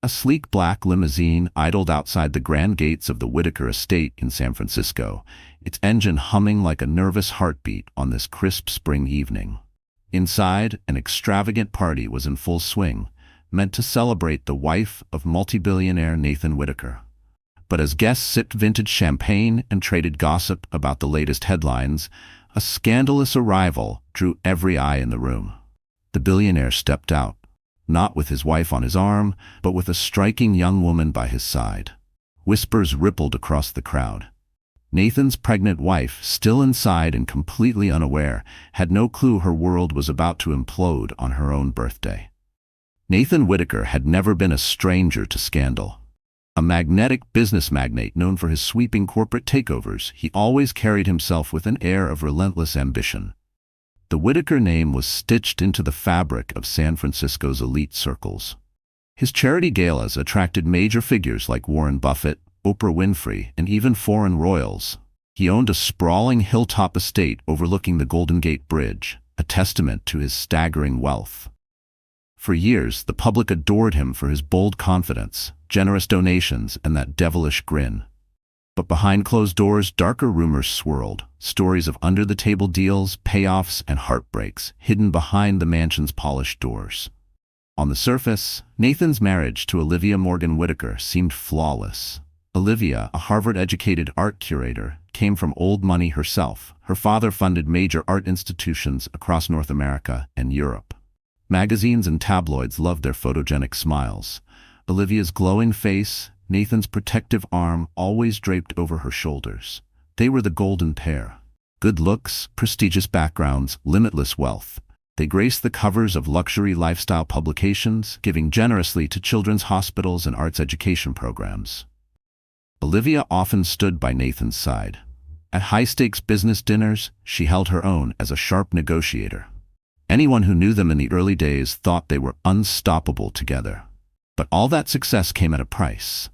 A sleek black limousine idled outside the grand gates of the Whitaker estate in San Francisco, its engine humming like a nervous heartbeat on this crisp spring evening. Inside, an extravagant party was in full swing, meant to celebrate the wife of multi-billionaire Nathan Whitaker. But as guests sipped vintage champagne and traded gossip about the latest headlines, a scandalous arrival drew every eye in the room. The billionaire stepped out, not with his wife on his arm, but with a striking young woman by his side. Whispers rippled across the crowd. Nathan's pregnant wife, still inside and completely unaware, had no clue her world was about to implode on her own birthday. Nathan Whitaker had never been a stranger to scandal. A magnetic business magnate known for his sweeping corporate takeovers, he always carried himself with an air of relentless ambition. The Whitaker name was stitched into the fabric of San Francisco's elite circles. His charity galas attracted major figures like Warren Buffett, Oprah Winfrey, and even foreign royals. He owned a sprawling hilltop estate overlooking the Golden Gate Bridge, a testament to his staggering wealth. For years, the public adored him for his bold confidence, generous donations, and that devilish grin. But behind closed doors, darker rumors swirled, stories of under-the-table deals, payoffs, and heartbreaks hidden behind the mansion's polished doors. On the surface, Nathan's marriage to Olivia Morgan Whitaker seemed flawless. Olivia, a Harvard-educated art curator, came from old money herself. Her father funded major art institutions across North America and Europe. Magazines and tabloids loved their photogenic smiles. Olivia's glowing face, Nathan's protective arm always draped over her shoulders. They were the golden pair. Good looks, prestigious backgrounds, limitless wealth. They graced the covers of luxury lifestyle publications, giving generously to children's hospitals and arts education programs. Olivia often stood by Nathan's side. At high-stakes business dinners, she held her own as a sharp negotiator. Anyone who knew them in the early days thought they were unstoppable together. But all that success came at a price.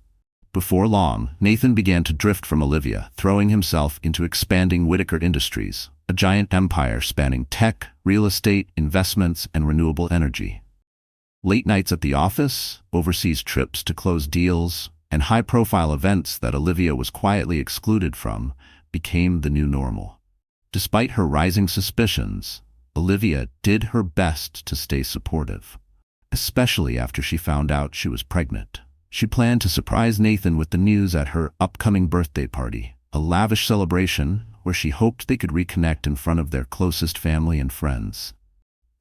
Before long, Nathan began to drift from Olivia, throwing himself into expanding Whitaker Industries, a giant empire spanning tech, real estate, investments, and renewable energy. Late nights at the office, overseas trips to close deals, and high-profile events that Olivia was quietly excluded from became the new normal. Despite her rising suspicions, Olivia did her best to stay supportive, especially after she found out she was pregnant. She planned to surprise Nathan with the news at her upcoming birthday party, a lavish celebration where she hoped they could reconnect in front of their closest family and friends.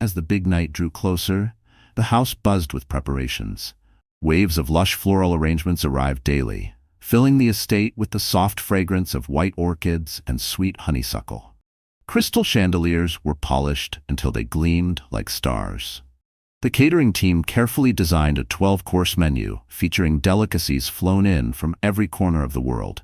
As the big night drew closer, the house buzzed with preparations. Waves of lush floral arrangements arrived daily, filling the estate with the soft fragrance of white orchids and sweet honeysuckle. Crystal chandeliers were polished until they gleamed like stars. The catering team carefully designed a 12-course menu featuring delicacies flown in from every corner of the world.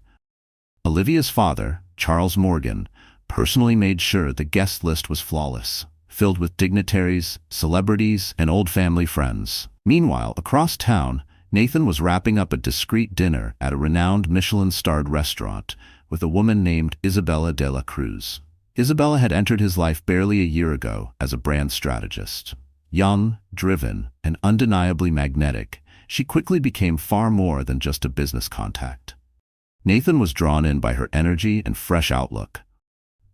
Olivia's father, Charles Morgan, personally made sure the guest list was flawless, filled with dignitaries, celebrities, and old family friends. Meanwhile, across town, Nathan was wrapping up a discreet dinner at a renowned Michelin-starred restaurant with a woman named Isabella de la Cruz. Isabella had entered his life barely a year ago as a brand strategist. Young, driven, and undeniably magnetic, she quickly became far more than just a business contact. Nathan was drawn in by her energy and fresh outlook.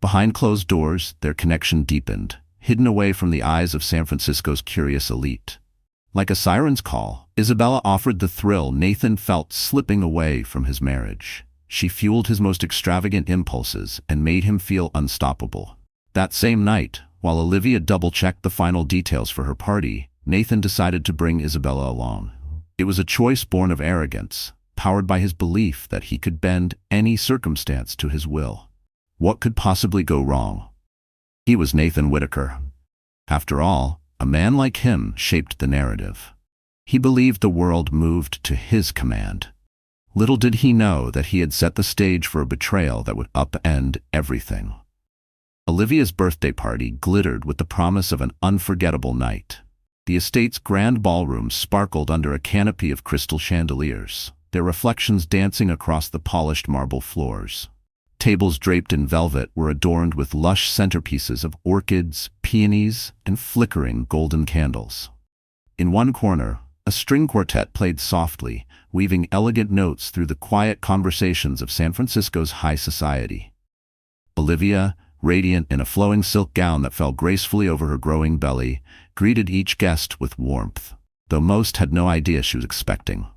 Behind closed doors, their connection deepened, hidden away from the eyes of San Francisco's curious elite. Like a siren's call, Isabella offered the thrill Nathan felt slipping away from his marriage. She fueled his most extravagant impulses and made him feel unstoppable. That same night, while Olivia double-checked the final details for her party, Nathan decided to bring Isabella along. It was a choice born of arrogance, powered by his belief that he could bend any circumstance to his will. What could possibly go wrong? He was Nathan Whitaker. After all, a man like him shaped the narrative. He believed the world moved to his command. Little did he know that he had set the stage for a betrayal that would upend everything. Olivia's birthday party glittered with the promise of an unforgettable night. The estate's grand ballroom sparkled under a canopy of crystal chandeliers, their reflections dancing across the polished marble floors. Tables draped in velvet were adorned with lush centerpieces of orchids, peonies, and flickering golden candles. In one corner, A string quartet played softly, weaving elegant notes through the quiet conversations of San Francisco's high society. Olivia, radiant in a flowing silk gown that fell gracefully over her growing belly, greeted each guest with warmth, though most had no idea she was expecting.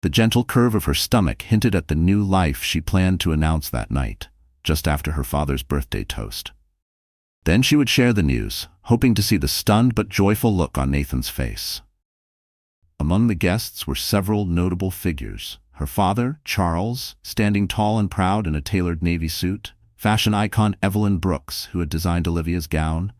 The gentle curve of her stomach hinted at the new life she planned to announce that night, just after her father's birthday toast. Then she would share the news, hoping to see the stunned but joyful look on Nathan's face. Among the guests were several notable figures. Her father, Charles, standing tall and proud in a tailored navy suit, fashion icon Evelyn Brooks, who had designed Olivia's gown,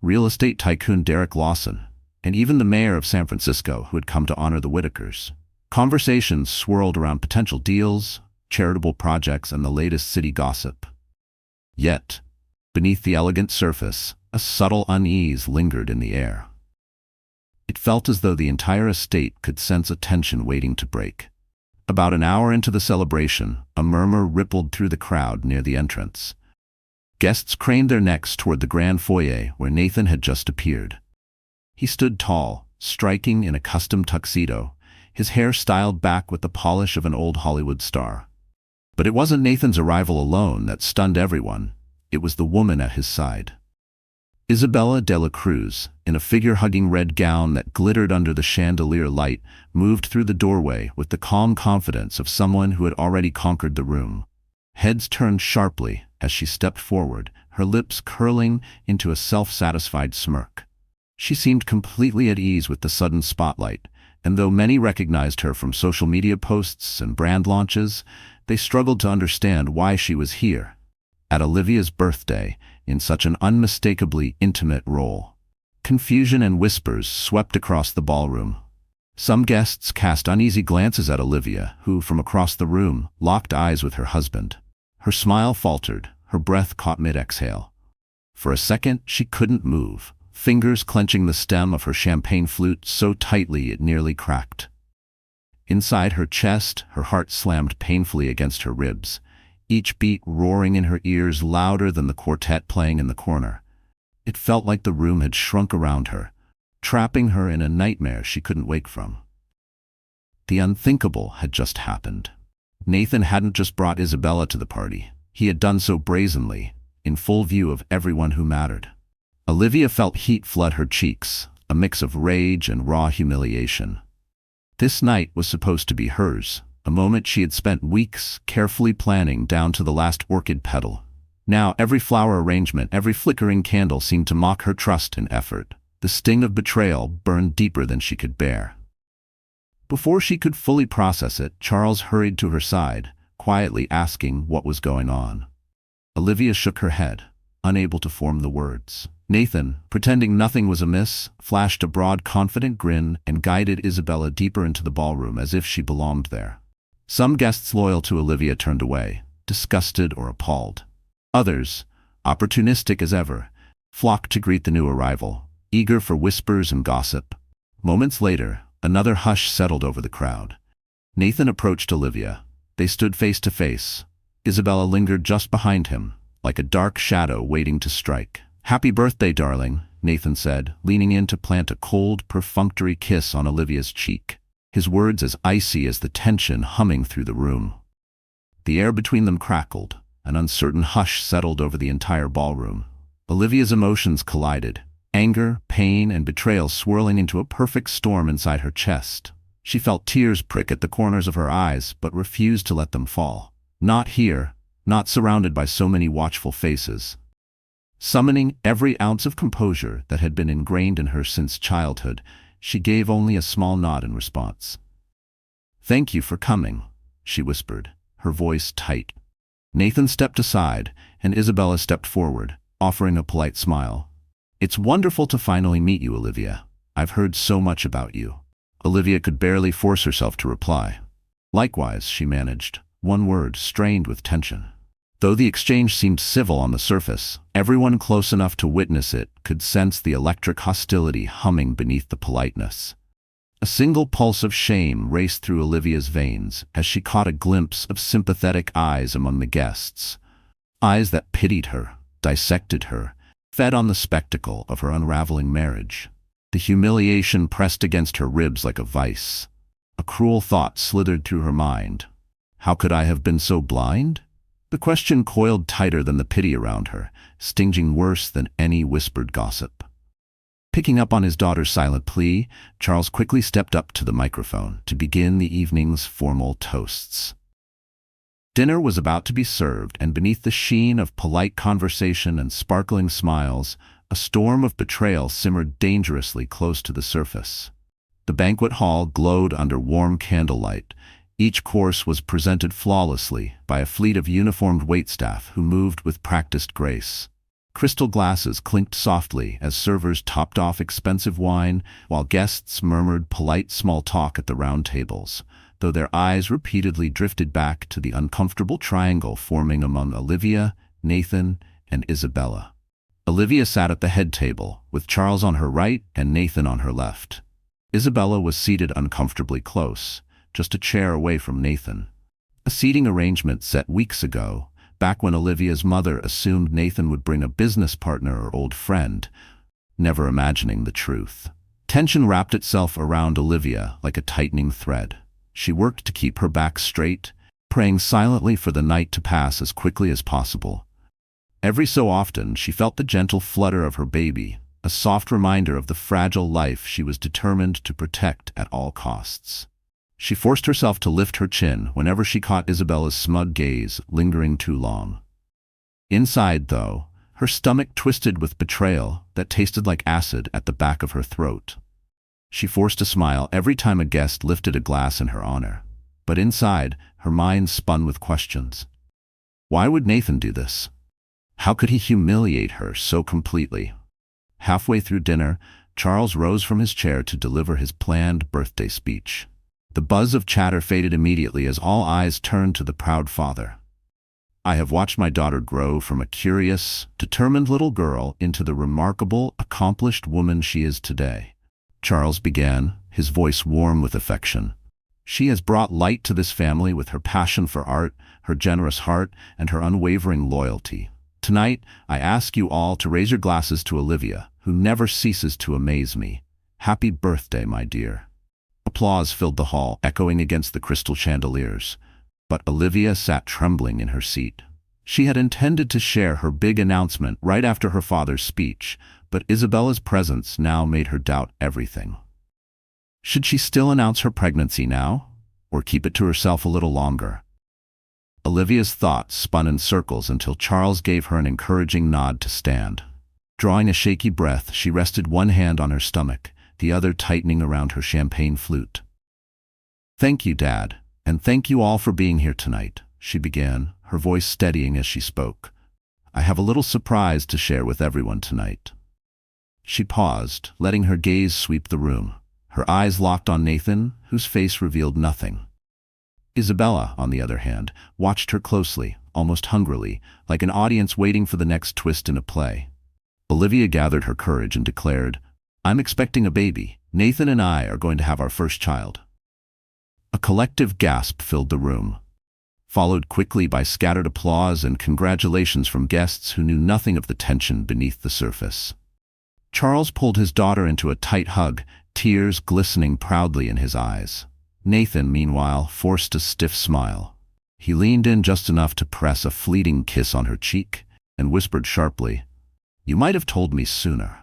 real estate tycoon Derek Lawson, and even the mayor of San Francisco, who had come to honor the Whitakers. Conversations swirled around potential deals, charitable projects, and the latest city gossip. Yet, beneath the elegant surface, a subtle unease lingered in the air. It felt as though the entire estate could sense a tension waiting to break. About an hour into the celebration, a murmur rippled through the crowd near the entrance. Guests craned their necks toward the grand foyer where Nathan had just appeared. He stood tall, striking in a custom tuxedo, his hair styled back with the polish of an old Hollywood star. But it wasn't Nathan's arrival alone that stunned everyone. It was the woman at his side. Isabella de la Cruz, in a figure-hugging red gown that glittered under the chandelier light, moved through the doorway with the calm confidence of someone who had already conquered the room. Heads turned sharply as she stepped forward, her lips curling into a self-satisfied smirk. She seemed completely at ease with the sudden spotlight, and though many recognized her from social media posts and brand launches, they struggled to understand why she was here, at Olivia's birthday, in such an unmistakably intimate role. Confusion and whispers swept across the ballroom. Some guests cast uneasy glances at Olivia, who, from across the room, locked eyes with her husband. Her smile faltered, her breath caught mid-exhale. For a second, she couldn't move, fingers clenching the stem of her champagne flute so tightly it nearly cracked. Inside her chest, her heart slammed painfully against her ribs, each beat roaring in her ears louder than the quartet playing in the corner. It felt like the room had shrunk around her, trapping her in a nightmare she couldn't wake from. The unthinkable had just happened. Nathan hadn't just brought Isabella to the party. He had done so brazenly, in full view of everyone who mattered. Olivia felt heat flood her cheeks, a mix of rage and raw humiliation. This night was supposed to be hers, a moment she had spent weeks carefully planning down to the last orchid petal. Now every flower arrangement, every flickering candle seemed to mock her trust and effort. The sting of betrayal burned deeper than she could bear. Before she could fully process it, Charles hurried to her side, quietly asking what was going on. Olivia shook her head, unable to form the words. Nathan, pretending nothing was amiss, flashed a broad, confident grin and guided Isabella deeper into the ballroom as if she belonged there. Some guests loyal to Olivia turned away, disgusted or appalled. Others, opportunistic as ever, flocked to greet the new arrival, eager for whispers and gossip. Moments later, another hush settled over the crowd. Nathan approached Olivia. They stood face to face. Isabella lingered just behind him, like a dark shadow waiting to strike. "Happy birthday, darling," Nathan said, leaning in to plant a cold, perfunctory kiss on Olivia's cheek, his words as icy as the tension humming through the room. The air between them crackled. An uncertain hush settled over the entire ballroom. Olivia's emotions collided, anger, pain, and betrayal swirling into a perfect storm inside her chest. She felt tears prick at the corners of her eyes, but refused to let them fall. Not here, not surrounded by so many watchful faces. Summoning every ounce of composure that had been ingrained in her since childhood, she gave only a small nod in response. "Thank you for coming," she whispered, her voice tight. Nathan stepped aside, and Isabella stepped forward, offering a polite smile. "It's wonderful to finally meet you, Olivia. I've heard so much about you." Olivia could barely force herself to reply. "Likewise," she managed, one word strained with tension. Though the exchange seemed civil on the surface, everyone close enough to witness it could sense the electric hostility humming beneath the politeness. A single pulse of shame raced through Olivia's veins as she caught a glimpse of sympathetic eyes among the guests. Eyes that pitied her, dissected her, fed on the spectacle of her unraveling marriage. The humiliation pressed against her ribs like a vice. A cruel thought slithered through her mind. How could I have been so blind? The question coiled tighter than the pity around her, stinging worse than any whispered gossip. Picking up on his daughter's silent plea, Charles quickly stepped up to the microphone to begin the evening's formal toasts. Dinner was about to be served, and beneath the sheen of polite conversation and sparkling smiles, a storm of betrayal simmered dangerously close to the surface. The banquet hall glowed under warm candlelight. Each course was presented flawlessly by a fleet of uniformed waitstaff who moved with practiced grace. Crystal glasses clinked softly as servers topped off expensive wine, while guests murmured polite small talk at the round tables, though their eyes repeatedly drifted back to the uncomfortable triangle forming among Olivia, Nathan, and Isabella. Olivia sat at the head table, with Charles on her right and Nathan on her left. Isabella was seated uncomfortably close, just a chair away from Nathan. A seating arrangement set weeks ago, back when Olivia's mother assumed Nathan would bring a business partner or old friend, never imagining the truth. Tension wrapped itself around Olivia like a tightening thread. She worked to keep her back straight, praying silently for the night to pass as quickly as possible. Every so often, she felt the gentle flutter of her baby, a soft reminder of the fragile life she was determined to protect at all costs. She forced herself to lift her chin whenever she caught Isabella's smug gaze lingering too long. Inside, though, her stomach twisted with betrayal that tasted like acid at the back of her throat. She forced a smile every time a guest lifted a glass in her honor, but inside, her mind spun with questions. Why would Nathan do this? How could he humiliate her so completely? Halfway through dinner, Charles rose from his chair to deliver his planned birthday speech. The buzz of chatter faded immediately as all eyes turned to the proud father. I have watched my daughter grow from a curious, determined little girl into the remarkable, accomplished woman she is today. Charles began, his voice warm with affection. She has brought light to this family with her passion for art, her generous heart, and her unwavering loyalty. Tonight, I ask you all to raise your glasses to Olivia, who never ceases to amaze me. Happy birthday, my dear. Applause filled the hall, echoing against the crystal chandeliers. But Olivia sat trembling in her seat. She had intended to share her big announcement right after her father's speech, but Isabella's presence now made her doubt everything. Should she still announce her pregnancy now, or keep it to herself a little longer? Olivia's thoughts spun in circles until Charles gave her an encouraging nod to stand. Drawing a shaky breath, she rested one hand on her stomach, the other tightening around her champagne flute. Thank you, Dad, and thank you all for being here tonight, she began, her voice steadying as she spoke. I have a little surprise to share with everyone tonight. She paused, letting her gaze sweep the room. Her eyes locked on Nathan, whose face revealed nothing. Isabella, on the other hand, watched her closely, almost hungrily, like an audience waiting for the next twist in a play. Olivia gathered her courage and declared, I'm expecting a baby. Nathan and I are going to have our first child. A collective gasp filled the room, followed quickly by scattered applause and congratulations from guests who knew nothing of the tension beneath the surface. Charles pulled his daughter into a tight hug, tears glistening proudly in his eyes. Nathan, meanwhile, forced a stiff smile. He leaned in just enough to press a fleeting kiss on her cheek and whispered sharply, You might have told me sooner.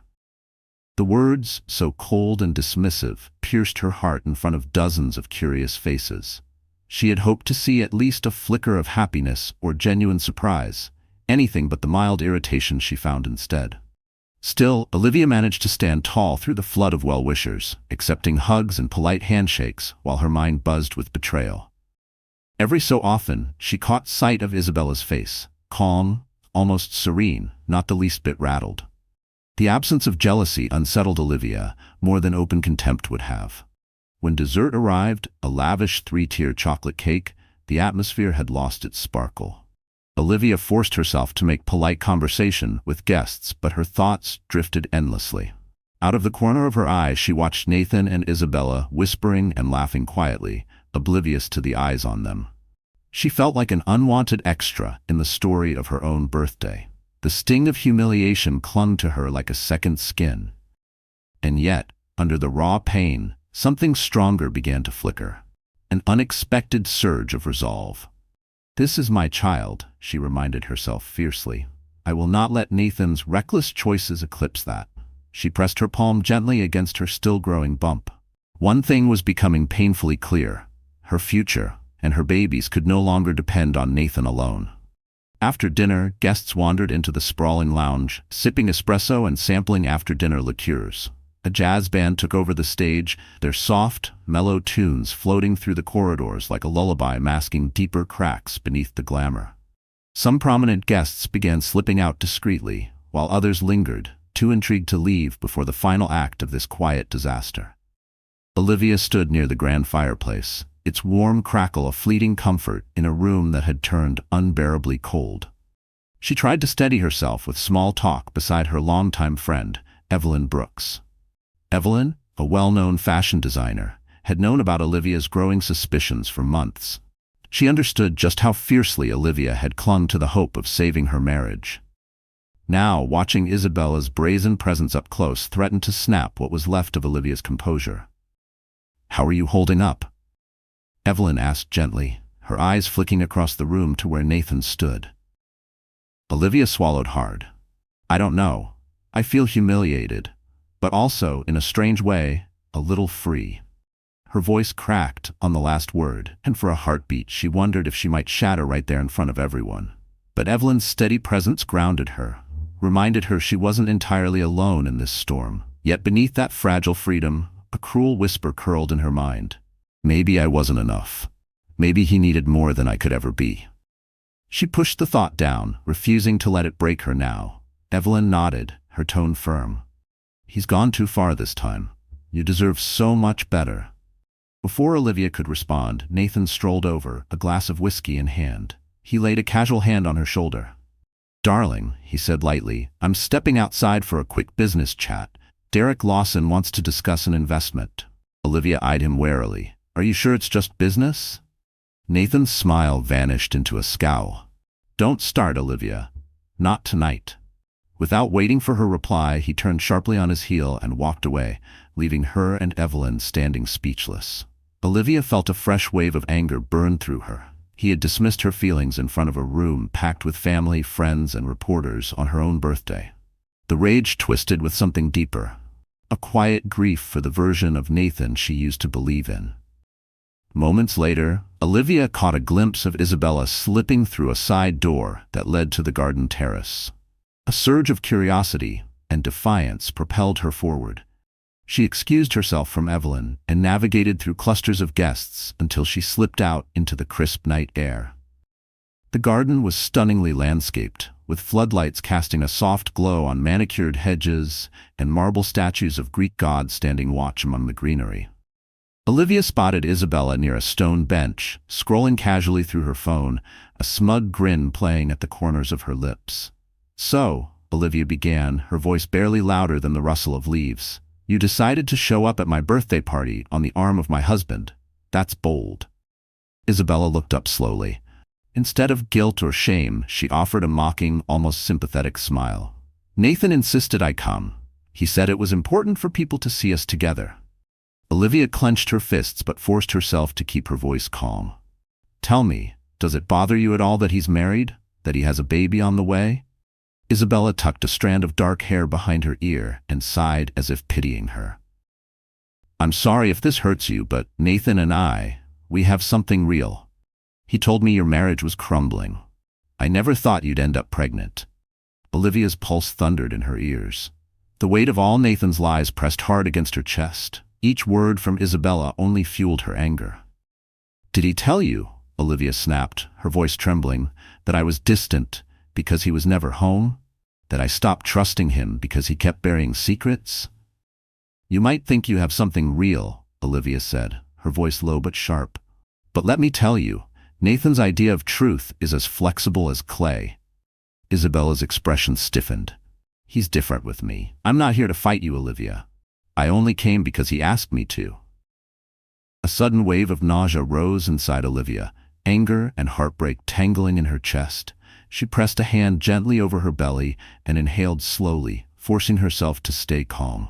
The words, so cold and dismissive, pierced her heart in front of dozens of curious faces. She had hoped to see at least a flicker of happiness or genuine surprise, anything but the mild irritation she found instead. Still, Olivia managed to stand tall through the flood of well-wishers, accepting hugs and polite handshakes while her mind buzzed with betrayal. Every so often, she caught sight of Isabella's face, calm, almost serene, not the least bit rattled. The absence of jealousy unsettled Olivia more than open contempt would have. When dessert arrived, a lavish 3-tier chocolate cake, the atmosphere had lost its sparkle. Olivia forced herself to make polite conversation with guests, but her thoughts drifted endlessly. Out of the corner of her eye, she watched Nathan and Isabella whispering and laughing quietly, oblivious to the eyes on them. She felt like an unwanted extra in the story of her own birthday. The sting of humiliation clung to her like a second skin. And yet, Under the raw pain, something stronger began to flicker. An unexpected surge of resolve. "This is my child," she reminded herself fiercely. "I will not let Nathan's reckless choices eclipse that." She pressed her palm gently against her still-growing bump. One thing was becoming painfully clear. Her future and her babies could no longer depend on Nathan alone. After dinner, guests wandered into the sprawling lounge, sipping espresso and sampling after-dinner liqueurs. A jazz band took over the stage, their soft, mellow tunes floating through the corridors like a lullaby masking deeper cracks beneath the glamour. Some prominent guests began slipping out discreetly, while others lingered, too intrigued to leave before the final act of this quiet disaster. Olivia stood near the grand fireplace, its warm crackle a fleeting comfort in a room that had turned unbearably cold. She tried to steady herself with small talk beside her longtime friend, Evelyn Brooks. Evelyn, a well-known fashion designer, had known about Olivia's growing suspicions for months. She understood just how fiercely Olivia had clung to the hope of saving her marriage. Now, watching Isabella's brazen presence up close threatened to snap what was left of Olivia's composure. "How are you holding up?" Evelyn asked gently, her eyes flicking across the room to where Nathan stood. Olivia swallowed hard. "I don't know. I feel humiliated, but also, in a strange way, a little free." Her voice cracked on the last word, and for a heartbeat she wondered if she might shatter right there in front of everyone. But Evelyn's steady presence grounded her, reminded her she wasn't entirely alone in this storm. Yet beneath that fragile freedom, a cruel whisper curled in her mind. Maybe I wasn't enough. Maybe he needed more than I could ever be. She pushed the thought down, refusing to let it break her now. Evelyn nodded, her tone firm. "He's gone too far this time. You deserve so much better." Before Olivia could respond, Nathan strolled over, a glass of whiskey in hand. He laid a casual hand on her shoulder. "Darling," he said lightly, "I'm stepping outside for a quick business chat. Derek Lawson wants to discuss an investment." Olivia eyed him warily. "Are you sure it's just business?" Nathan's smile vanished into a scowl. "Don't start, Olivia. Not tonight." Without waiting for her reply, he turned sharply on his heel and walked away, leaving her and Evelyn standing speechless. Olivia felt a fresh wave of anger burn through her. He had dismissed her feelings in front of a room packed with family, friends, and reporters on her own birthday. The rage twisted with something deeper, a quiet grief for the version of Nathan she used to believe in. Moments later, Olivia caught a glimpse of Isabella slipping through a side door that led to the garden terrace. A surge of curiosity and defiance propelled her forward. She excused herself from Evelyn and navigated through clusters of guests until she slipped out into the crisp night air. The garden was stunningly landscaped, with floodlights casting a soft glow on manicured hedges and marble statues of Greek gods standing watch among the greenery. Olivia spotted Isabella near a stone bench, scrolling casually through her phone, a smug grin playing at the corners of her lips. "So," Olivia began, her voice barely louder than the rustle of leaves, "you decided to show up at my birthday party on the arm of my husband. That's bold." Isabella looked up slowly. Instead of guilt or shame, she offered a mocking, almost sympathetic smile. "Nathan insisted I come. He said it was important for people to see us together." Olivia clenched her fists but forced herself to keep her voice calm. "Tell me, does it bother you at all that he's married? That he has a baby on the way?" Isabella tucked a strand of dark hair behind her ear and sighed as if pitying her. "I'm sorry if this hurts you, but Nathan and we have something real. He told me your marriage was crumbling. I never thought you'd end up pregnant." Olivia's pulse thundered in her ears. The weight of all Nathan's lies pressed hard against her chest. Each word from Isabella only fueled her anger. "Did he tell you," Olivia snapped, her voice trembling, "that I was distant because he was never home? That I stopped trusting him because he kept burying secrets?" "You might think you have something real," Olivia said, her voice low but sharp. "But let me tell you, Nathan's idea of truth is as flexible as clay." Isabella's expression stiffened. "He's different with me. I'm not here to fight you, Olivia. I only came because he asked me to." A sudden wave of nausea rose inside Olivia, anger and heartbreak tangling in her chest. She pressed a hand gently over her belly and inhaled slowly, forcing herself to stay calm.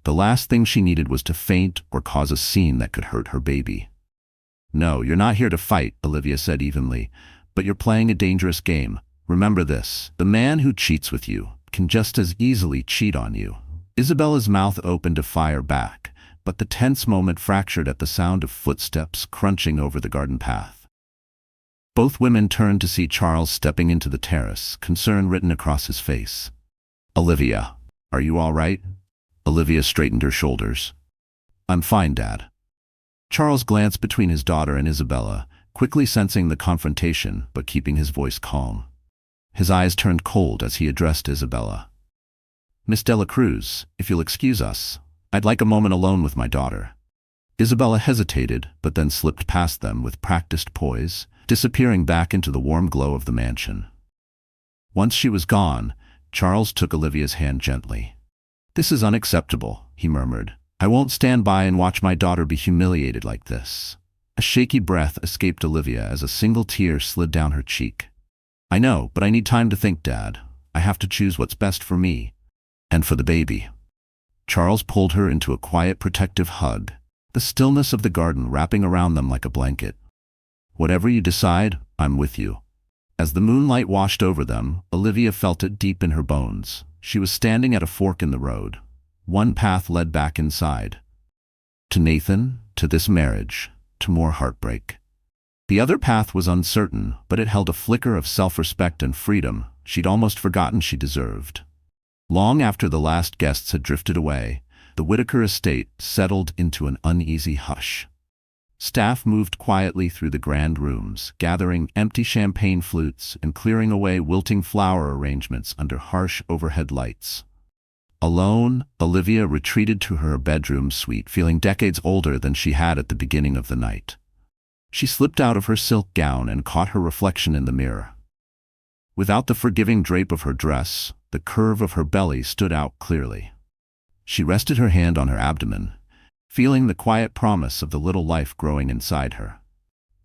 The last thing she needed was to faint or cause a scene that could hurt her baby. "No, you're not here to fight," Olivia said evenly, "but you're playing a dangerous game. Remember this, the man who cheats with you can just as easily cheat on you." Isabella's mouth opened to fire back, but the tense moment fractured at the sound of footsteps crunching over the garden path. Both women turned to see Charles stepping into the terrace, concern written across his face. "Olivia, are you all right?" Olivia straightened her shoulders. "I'm fine, Dad." Charles glanced between his daughter and Isabella, quickly sensing the confrontation but keeping his voice calm. His eyes turned cold as he addressed Isabella. "Miss Dela Cruz, if you'll excuse us, I'd like a moment alone with my daughter." Isabella hesitated, but then slipped past them with practiced poise, disappearing back into the warm glow of the mansion. Once she was gone, Charles took Olivia's hand gently. "This is unacceptable," he murmured. "I won't stand by and watch my daughter be humiliated like this." A shaky breath escaped Olivia as a single tear slid down her cheek. "I know, but I need time to think, Dad. I have to choose what's best for me and for the baby." Charles pulled her into a quiet, protective hug, the stillness of the garden wrapping around them like a blanket. "Whatever you decide, I'm with you." As the moonlight washed over them, Olivia felt it deep in her bones. She was standing at a fork in the road. One path led back inside. To Nathan, to this marriage, to more heartbreak. The other path was uncertain, but it held a flicker of self-respect and freedom she'd almost forgotten she deserved. Long after the last guests had drifted away, the Whitaker estate settled into an uneasy hush. Staff moved quietly through the grand rooms, gathering empty champagne flutes and clearing away wilting flower arrangements under harsh overhead lights. Alone, Olivia retreated to her bedroom suite, feeling decades older than she had at the beginning of the night. She slipped out of her silk gown and caught her reflection in the mirror. Without the forgiving drape of her dress, the curve of her belly stood out clearly. She rested her hand on her abdomen, feeling the quiet promise of the little life growing inside her.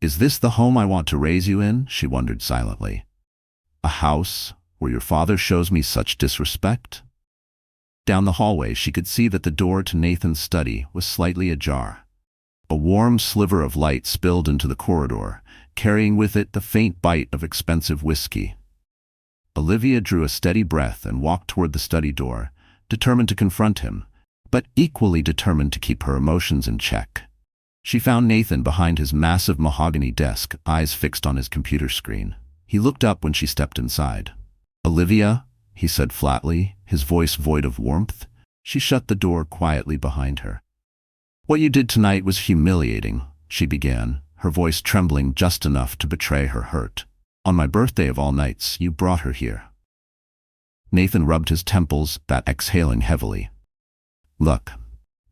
"Is this the home I want to raise you in?" she wondered silently. "A house where your father shows me such disrespect?" Down the hallway, she could see that the door to Nathan's study was slightly ajar. A warm sliver of light spilled into the corridor, carrying with it the faint bite of expensive whiskey. Olivia drew a steady breath and walked toward the study door, determined to confront him, but equally determined to keep her emotions in check. She found Nathan behind his massive mahogany desk, eyes fixed on his computer screen. He looked up when she stepped inside. "Olivia," he said flatly, his voice void of warmth. She shut the door quietly behind her. "What you did tonight was humiliating," she began, her voice trembling just enough to betray her hurt. "On my birthday of all nights, you brought her here." Nathan rubbed his temples, that exhaling heavily. "Look,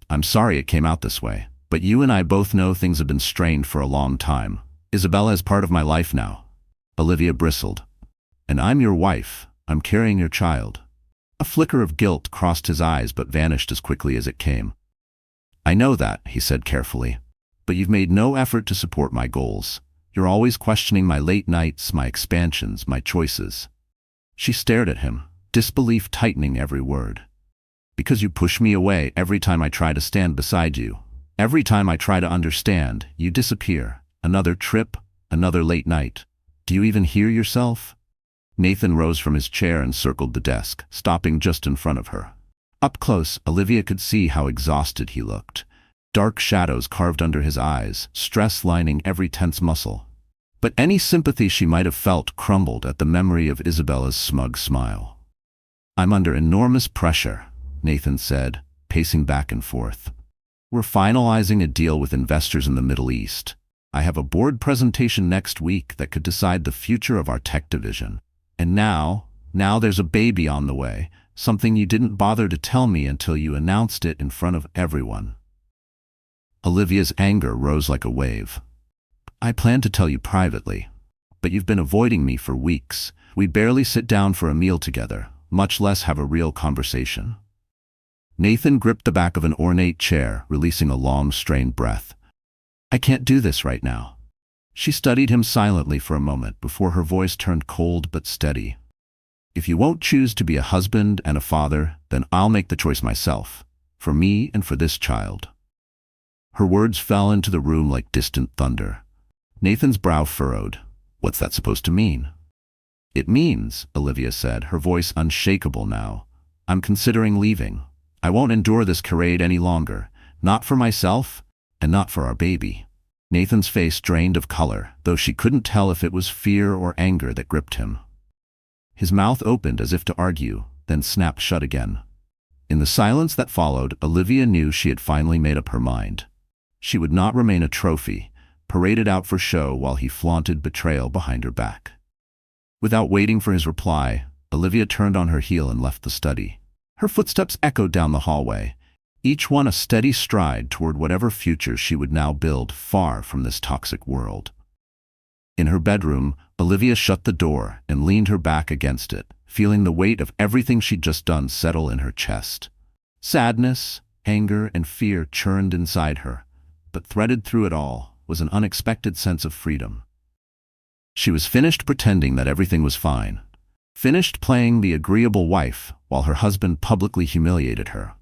I'm sorry it came out this way, but you and I both know things have been strained for a long time. Isabella is part of my life now." Olivia bristled. "And I'm your wife. I'm carrying your child." A flicker of guilt crossed his eyes but vanished as quickly as it came. "I know that," he said carefully, "but you've made no effort to support my goals. You're always questioning my late nights, my expansions, my choices." She stared at him, disbelief tightening every word. "Because you push me away every time I try to stand beside you. Every time I try to understand, you disappear. Another trip, another late night. Do you even hear yourself?" Nathan rose from his chair and circled the desk, stopping just in front of her. Up close, Olivia could see how exhausted he looked. Dark shadows carved under his eyes, stress lining every tense muscle. But any sympathy she might have felt crumbled at the memory of Isabella's smug smile. "I'm under enormous pressure," Nathan said, pacing back and forth. "We're finalizing a deal with investors in the Middle East. I have a board presentation next week that could decide the future of our tech division. And now there's a baby on the way, something you didn't bother to tell me until you announced it in front of everyone." Olivia's anger rose like a wave. "I planned to tell you privately, but you've been avoiding me for weeks. We barely sit down for a meal together, much less have a real conversation." Nathan gripped the back of an ornate chair, releasing a long, strained breath. "I can't do this right now." She studied him silently for a moment before her voice turned cold but steady. "If you won't choose to be a husband and a father, then I'll make the choice myself. for me and for this child." Her words fell into the room like distant thunder. Nathan's brow furrowed. "What's that supposed to mean?" "It means," Olivia said, her voice unshakable now, "I'm considering leaving. I won't endure this charade any longer. Not for myself, and not for our baby." Nathan's face drained of color, though she couldn't tell if it was fear or anger that gripped him. His mouth opened as if to argue, then snapped shut again. In the silence that followed, Olivia knew she had finally made up her mind. She would not remain a trophy, paraded out for show while he flaunted betrayal behind her back. Without waiting for his reply, Olivia turned on her heel and left the study. Her footsteps echoed down the hallway, each one a steady stride toward whatever future she would now build far from this toxic world. In her bedroom, Olivia shut the door and leaned her back against it, feeling the weight of everything she'd just done settle in her chest. Sadness, anger, and fear churned inside her, but threaded through it all was an unexpected sense of freedom. She was finished pretending that everything was fine, finished playing the agreeable wife while her husband publicly humiliated her.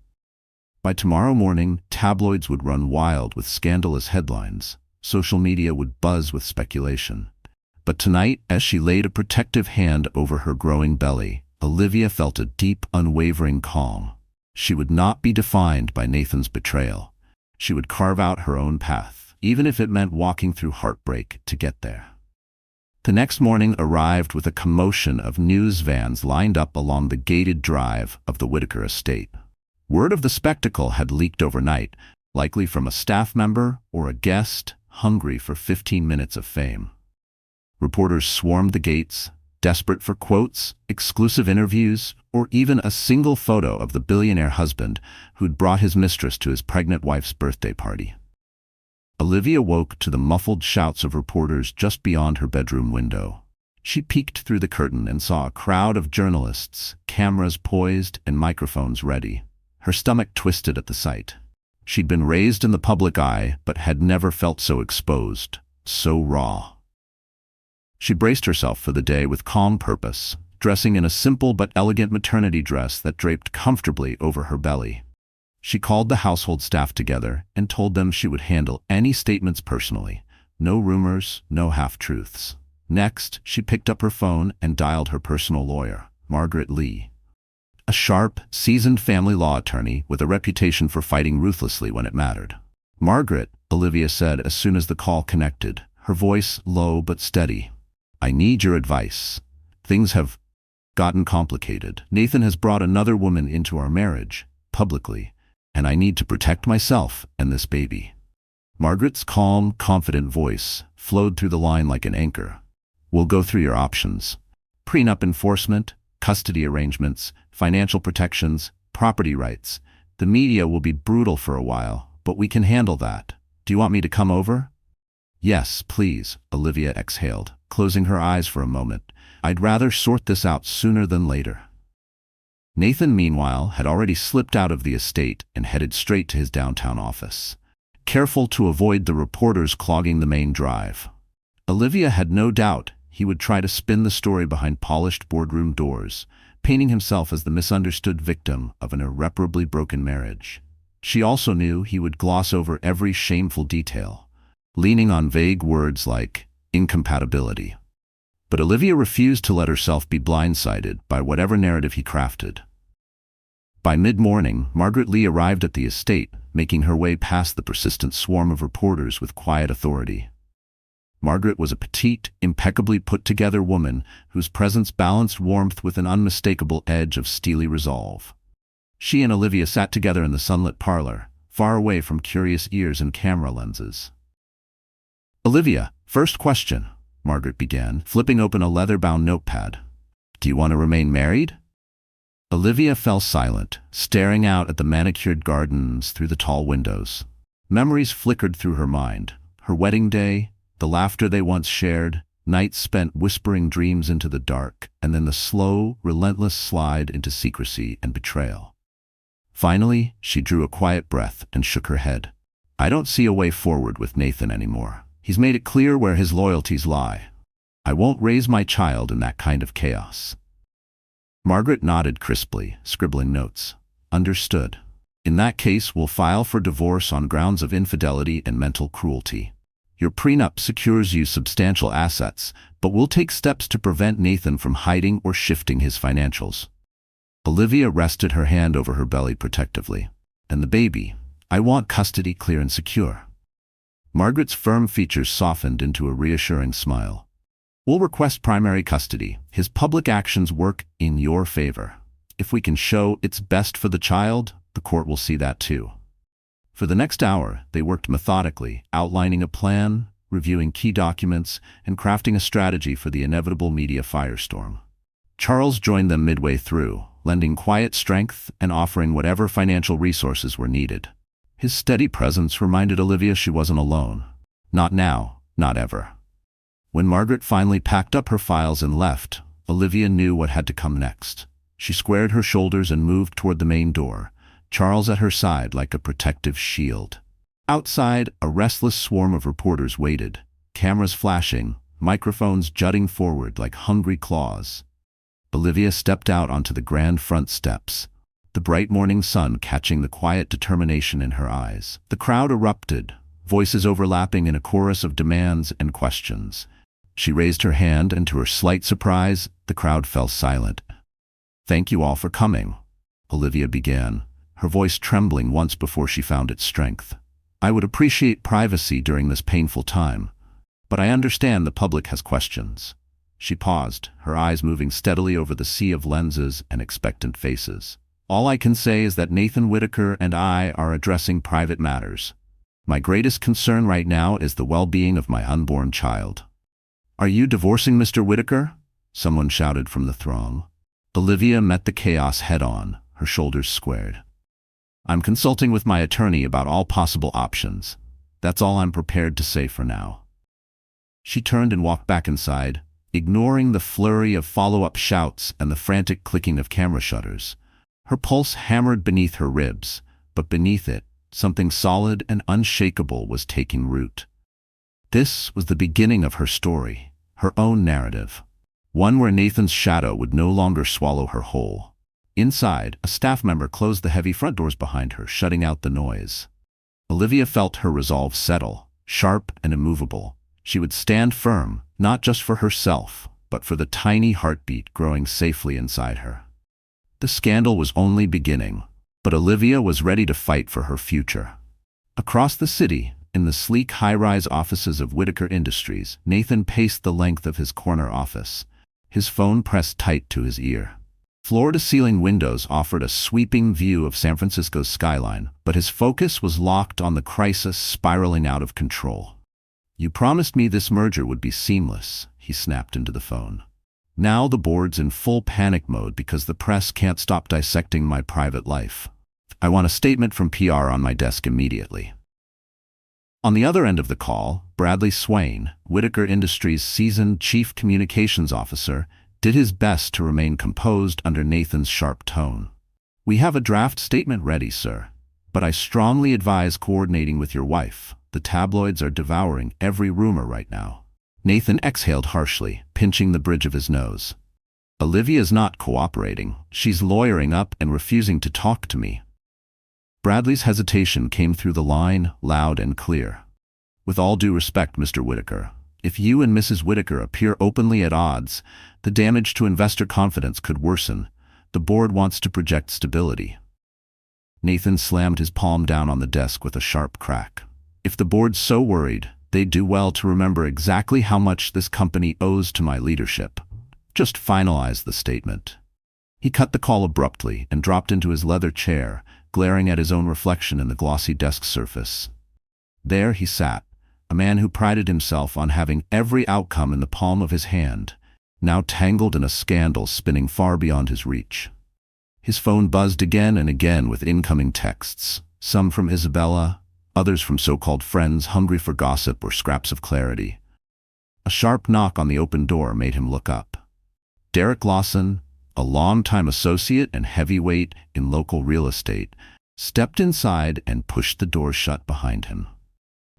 By tomorrow morning, tabloids would run wild with scandalous headlines. Social media would buzz with speculation. But tonight, as she laid a protective hand over her growing belly, Olivia felt a deep, unwavering calm. She would not be defined by Nathan's betrayal. She would carve out her own path, even if it meant walking through heartbreak to get there. The next morning arrived with a commotion of news vans lined up along the gated drive of the Whitaker estate. Word of the spectacle had leaked overnight, likely from a staff member or a guest hungry for 15 minutes of fame. Reporters swarmed the gates, desperate for quotes, exclusive interviews, or even a single photo of the billionaire husband who'd brought his mistress to his pregnant wife's birthday party. Olivia woke to the muffled shouts of reporters just beyond her bedroom window. She peeked through the curtain and saw a crowd of journalists, cameras poised and microphones ready. Her stomach twisted at the sight. She'd been raised in the public eye, but had never felt so exposed, so raw. She braced herself for the day with calm purpose, dressing in a simple but elegant maternity dress that draped comfortably over her belly. She called the household staff together and told them she would handle any statements personally. No rumors, no half-truths. Next, she picked up her phone and dialed her personal lawyer, Margaret Lee. A sharp, seasoned family law attorney with a reputation for fighting ruthlessly when it mattered. "Margaret," Olivia said as soon as the call connected, her voice low but steady. "I need your advice. Things have gotten complicated. Nathan has brought another woman into our marriage, publicly, and I need to protect myself and this baby." Margaret's calm, confident voice flowed through the line like an anchor. "We'll go through your options. Prenup enforcement, custody arrangements, financial protections, property rights. The media will be brutal for a while, but we can handle that. Do you want me to come over?" "Yes, please," Olivia exhaled, closing her eyes for a moment. "I'd rather sort this out sooner than later." Nathan, meanwhile, had already slipped out of the estate and headed straight to his downtown office, careful to avoid the reporters clogging the main drive. Olivia had no doubt he would try to spin the story behind polished boardroom doors, painting himself as the misunderstood victim of an irreparably broken marriage. She also knew he would gloss over every shameful detail, leaning on vague words like incompatibility. But Olivia refused to let herself be blindsided by whatever narrative he crafted. By mid-morning, Margaret Lee arrived at the estate, making her way past the persistent swarm of reporters with quiet authority. Margaret was a petite, impeccably put-together woman whose presence balanced warmth with an unmistakable edge of steely resolve. She and Olivia sat together in the sunlit parlor, far away from curious ears and camera lenses. "Olivia, first question," Margaret began, flipping open a leather-bound notepad. "Do you want to remain married?" Olivia fell silent, staring out at the manicured gardens through the tall windows. Memories flickered through her mind. Her wedding day, the laughter they once shared, nights spent whispering dreams into the dark, and then the slow, relentless slide into secrecy and betrayal. Finally, she drew a quiet breath and shook her head. "I don't see a way forward with Nathan anymore. He's made it clear where his loyalties lie. I won't raise my child in that kind of chaos." Margaret nodded crisply, scribbling notes. "Understood." In that case, we'll file for divorce on grounds of infidelity and mental cruelty. Your prenup secures you substantial assets, but we'll take steps to prevent Nathan from hiding or shifting his financials. Olivia rested her hand over her belly protectively. And the baby? I want custody clear and secure. Margaret's firm features softened into a reassuring smile. We'll request primary custody. His public actions work in your favor. If we can show it's best for the child, the court will see that too. For the next hour, they worked methodically, outlining a plan, reviewing key documents, and crafting a strategy for the inevitable media firestorm. Charles joined them midway through, lending quiet strength and offering whatever financial resources were needed. His steady presence reminded Olivia she wasn't alone. Not now, not ever. When Margaret finally packed up her files and left, Olivia knew what had to come next. She squared her shoulders and moved toward the main door, Charles at her side like a protective shield. Outside, a restless swarm of reporters waited, cameras flashing, microphones jutting forward like hungry claws. Olivia stepped out onto the grand front steps, the bright morning sun catching the quiet determination in her eyes. The crowd erupted, voices overlapping in a chorus of demands and questions. She raised her hand, and to her slight surprise, the crowd fell silent. "Thank you all for coming," Olivia began, her voice trembling once before she found its strength. "I would appreciate privacy during this painful time, but I understand the public has questions." She paused, her eyes moving steadily over the sea of lenses and expectant faces. "All I can say is that Nathan Whitaker and I are addressing private matters. My greatest concern right now is the well-being of my unborn child." "Are you divorcing Mr. Whitaker?" someone shouted from the throng. Olivia met the chaos head-on, her shoulders squared. "I'm consulting with my attorney about all possible options. That's all I'm prepared to say for now." She turned and walked back inside, ignoring the flurry of follow-up shouts and the frantic clicking of camera shutters. Her pulse hammered beneath her ribs, but beneath it, something solid and unshakable was taking root. This was the beginning of her story, her own narrative, one where Nathan's shadow would no longer swallow her whole. Inside, a staff member closed the heavy front doors behind her, shutting out the noise. Olivia felt her resolve settle, sharp and immovable. She would stand firm, not just for herself, but for the tiny heartbeat growing safely inside her. The scandal was only beginning, but Olivia was ready to fight for her future. Across the city, in the sleek high-rise offices of Whitaker Industries, Nathan paced the length of his corner office, his phone pressed tight to his ear. Floor-to-ceiling windows offered a sweeping view of San Francisco's skyline, but his focus was locked on the crisis spiraling out of control. "You promised me this merger would be seamless," he snapped into the phone. "Now the board's in full panic mode because the press can't stop dissecting my private life. I want a statement from PR on my desk immediately." On the other end of the call, Bradley Swain, Whitaker Industries' seasoned chief communications officer, did his best to remain composed under Nathan's sharp tone. "We have a draft statement ready, sir, but I strongly advise coordinating with your wife. The tabloids are devouring every rumor right now." Nathan exhaled harshly, pinching the bridge of his nose. "Olivia's not cooperating. She's lawyering up and refusing to talk to me." Bradley's hesitation came through the line, loud and clear. "With all due respect, Mr. Whitaker, if you and Mrs. Whitaker appear openly at odds, the damage to investor confidence could worsen. The board wants to project stability." Nathan slammed his palm down on the desk with a sharp crack. "If the board's so worried, they'd do well to remember exactly how much this company owes to my leadership. Just finalize the statement." He cut the call abruptly and dropped into his leather chair, glaring at his own reflection in the glossy desk surface. There he sat, a man who prided himself on having every outcome in the palm of his hand, now tangled in a scandal spinning far beyond his reach. His phone buzzed again and again with incoming texts, some from Isabella, others from so-called friends hungry for gossip or scraps of clarity. A sharp knock on the open door made him look up. Derek Lawson, a longtime associate and heavyweight in local real estate, stepped inside and pushed the door shut behind him.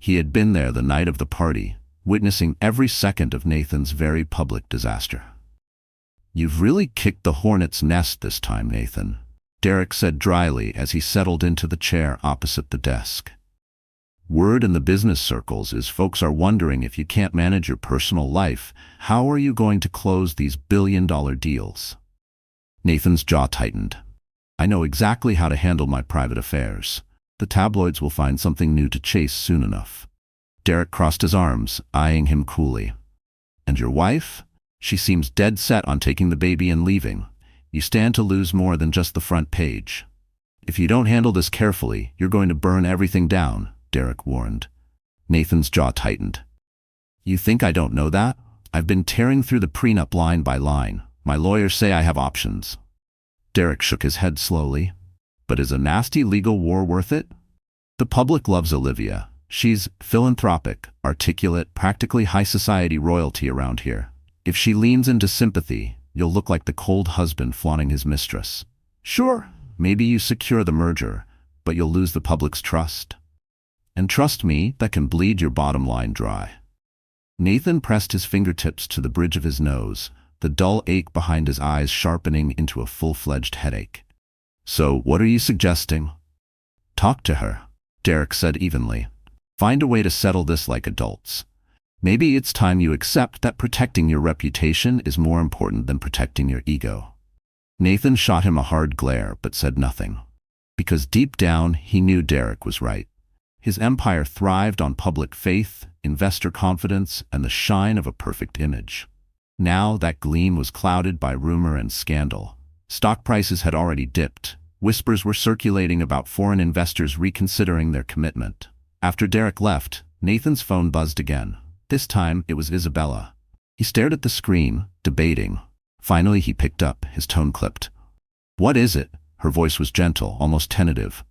He had been there the night of the party, witnessing every second of Nathan's very public disaster. "You've really kicked the hornet's nest this time, Nathan." Derek said dryly as he settled into the chair opposite the desk. Word in the business circles is folks are wondering if you can't manage your personal life, how are you going to close these billion-dollar deals? Nathan's jaw tightened. I know exactly how to handle my private affairs. The tabloids will find something new to chase soon enough. Derek crossed his arms, eyeing him coolly. And your wife? She seems dead set on taking the baby and leaving. You stand to lose more than just the front page. If you don't handle this carefully, you're going to burn everything down, Derek warned. Nathan's jaw tightened. You think I don't know that? I've been tearing through the prenup line by line. My lawyers say I have options. Derek shook his head slowly. But is a nasty legal war worth it? The public loves Olivia. She's philanthropic, articulate, practically high society royalty around here. If she leans into sympathy, you'll look like the cold husband flaunting his mistress. Sure, maybe you secure the merger, but you'll lose the public's trust. And trust me, that can bleed your bottom line dry. Nathan pressed his fingertips to the bridge of his nose, the dull ache behind his eyes sharpening into a full-fledged headache. So, what are you suggesting? Talk to her, Derek said evenly. Find a way to settle this like adults. Maybe it's time you accept that protecting your reputation is more important than protecting your ego. Nathan shot him a hard glare but said nothing. Because deep down, he knew Derek was right. His empire thrived on public faith, investor confidence, and the shine of a perfect image. Now that gleam was clouded by rumor and scandal. Stock prices had already dipped. Whispers were circulating about foreign investors reconsidering their commitment. After Derek left, Nathan's phone buzzed again. This time, it was Isabella. He stared at the screen, debating. Finally, he picked up, his tone clipped. What is it? Her voice was gentle, almost tentative.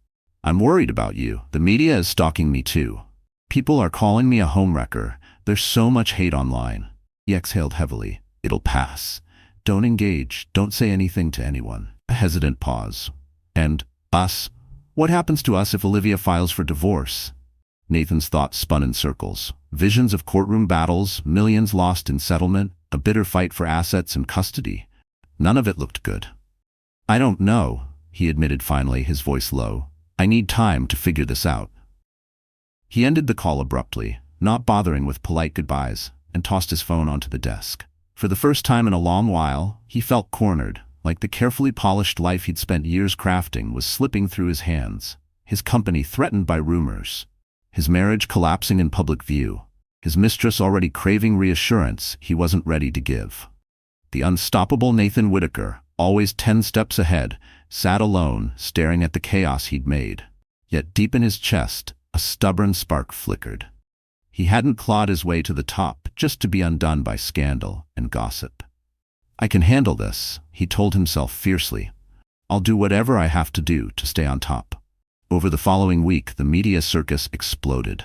I'm worried about you. The media is stalking me too. People are calling me a homewrecker. There's so much hate online. He exhaled heavily. It'll pass. Don't engage. Don't say anything to anyone. A hesitant pause. And us? What happens to us if Olivia files for divorce? Nathan's thoughts spun in circles. Visions of courtroom battles, millions lost in settlement, a bitter fight for assets and custody. None of it looked good. I don't know, he admitted finally, his voice low. I need time to figure this out. He ended the call abruptly, not bothering with polite goodbyes, and tossed his phone onto the desk. For the first time in a long while, he felt cornered, like the carefully polished life he'd spent years crafting was slipping through his hands, his company threatened by rumors, his marriage collapsing in public view, his mistress already craving reassurance he wasn't ready to give. The unstoppable Nathan Whitaker, always 10 steps ahead, sat alone, staring at the chaos he'd made. Yet deep in his chest, a stubborn spark flickered. He hadn't clawed his way to the top just to be undone by scandal and gossip. I can handle this, he told himself fiercely. I'll do whatever I have to do to stay on top. Over the following week, the media circus exploded.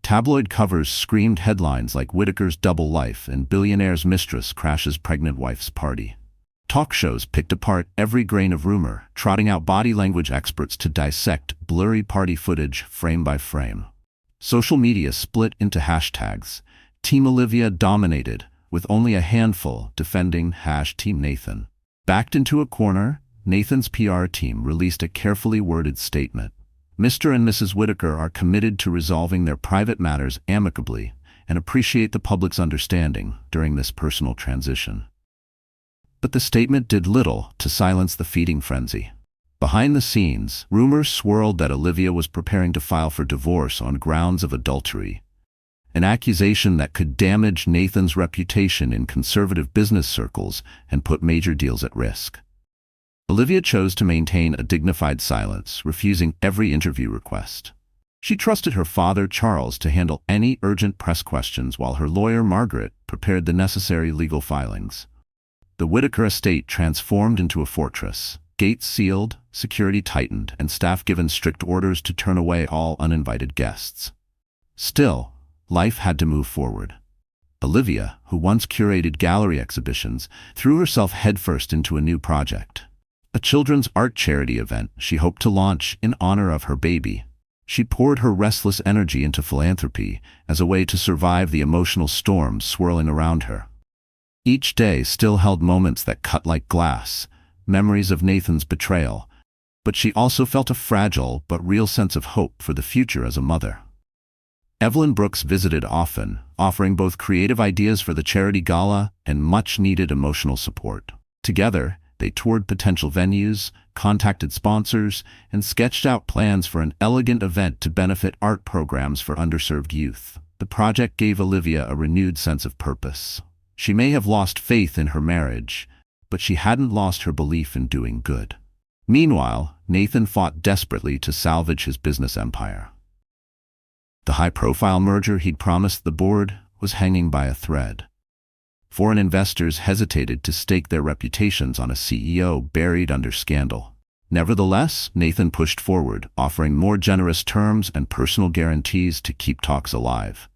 Tabloid covers screamed headlines like Whitaker's double life and Billionaire's mistress crashes pregnant wife's party. Talk shows picked apart every grain of rumor, trotting out body language experts to dissect blurry party footage frame by frame. Social media split into hashtags. Team Olivia dominated, with only a handful defending #Team Nathan. Backed into a corner, Nathan's PR team released a carefully worded statement. Mr. and Mrs. Whitaker are committed to resolving their private matters amicably and appreciate the public's understanding during this personal transition. But the statement did little to silence the feeding frenzy. Behind the scenes, rumors swirled that Olivia was preparing to file for divorce on grounds of adultery, an accusation that could damage Nathan's reputation in conservative business circles and put major deals at risk. Olivia chose to maintain a dignified silence, refusing every interview request. She trusted her father, Charles, to handle any urgent press questions while her lawyer, Margaret, prepared the necessary legal filings. The Whitaker estate transformed into a fortress. Gates sealed, security tightened, and staff given strict orders to turn away all uninvited guests. Still, life had to move forward. Olivia, who once curated gallery exhibitions, threw herself headfirst into a new project. A children's art charity event she hoped to launch in honor of her baby. She poured her restless energy into philanthropy as a way to survive the emotional storms swirling around her. Each day still held moments that cut like glass, memories of Nathan's betrayal, but she also felt a fragile but real sense of hope for the future as a mother. Evelyn Brooks visited often, offering both creative ideas for the charity gala and much-needed emotional support. Together, they toured potential venues, contacted sponsors, and sketched out plans for an elegant event to benefit art programs for underserved youth. The project gave Olivia a renewed sense of purpose. She may have lost faith in her marriage, but she hadn't lost her belief in doing good. Meanwhile, Nathan fought desperately to salvage his business empire. The high-profile merger he'd promised the board was hanging by a thread. Foreign investors hesitated to stake their reputations on a CEO buried under scandal. Nevertheless, Nathan pushed forward, offering more generous terms and personal guarantees to keep talks alive.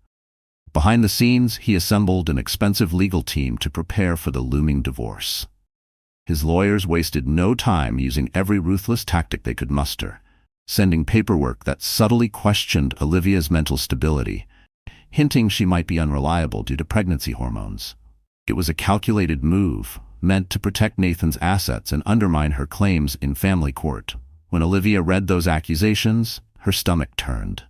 Behind the scenes, he assembled an expensive legal team to prepare for the looming divorce. His lawyers wasted no time using every ruthless tactic they could muster, sending paperwork that subtly questioned Olivia's mental stability, hinting she might be unreliable due to pregnancy hormones. It was a calculated move, meant to protect Nathan's assets and undermine her claims in family court. When Olivia read those accusations, her stomach turned.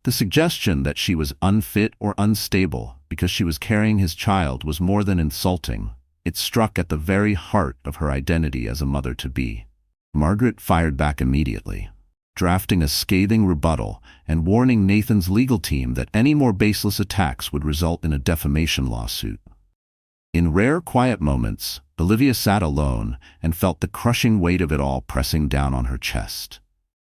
The suggestion that she was unfit or unstable because she was carrying his child was more than insulting. It struck at the very heart of her identity as a mother-to-be. Margaret fired back immediately, drafting a scathing rebuttal and warning Nathan's legal team that any more baseless attacks would result in a defamation lawsuit. In rare, quiet moments, Olivia sat alone and felt the crushing weight of it all pressing down on her chest.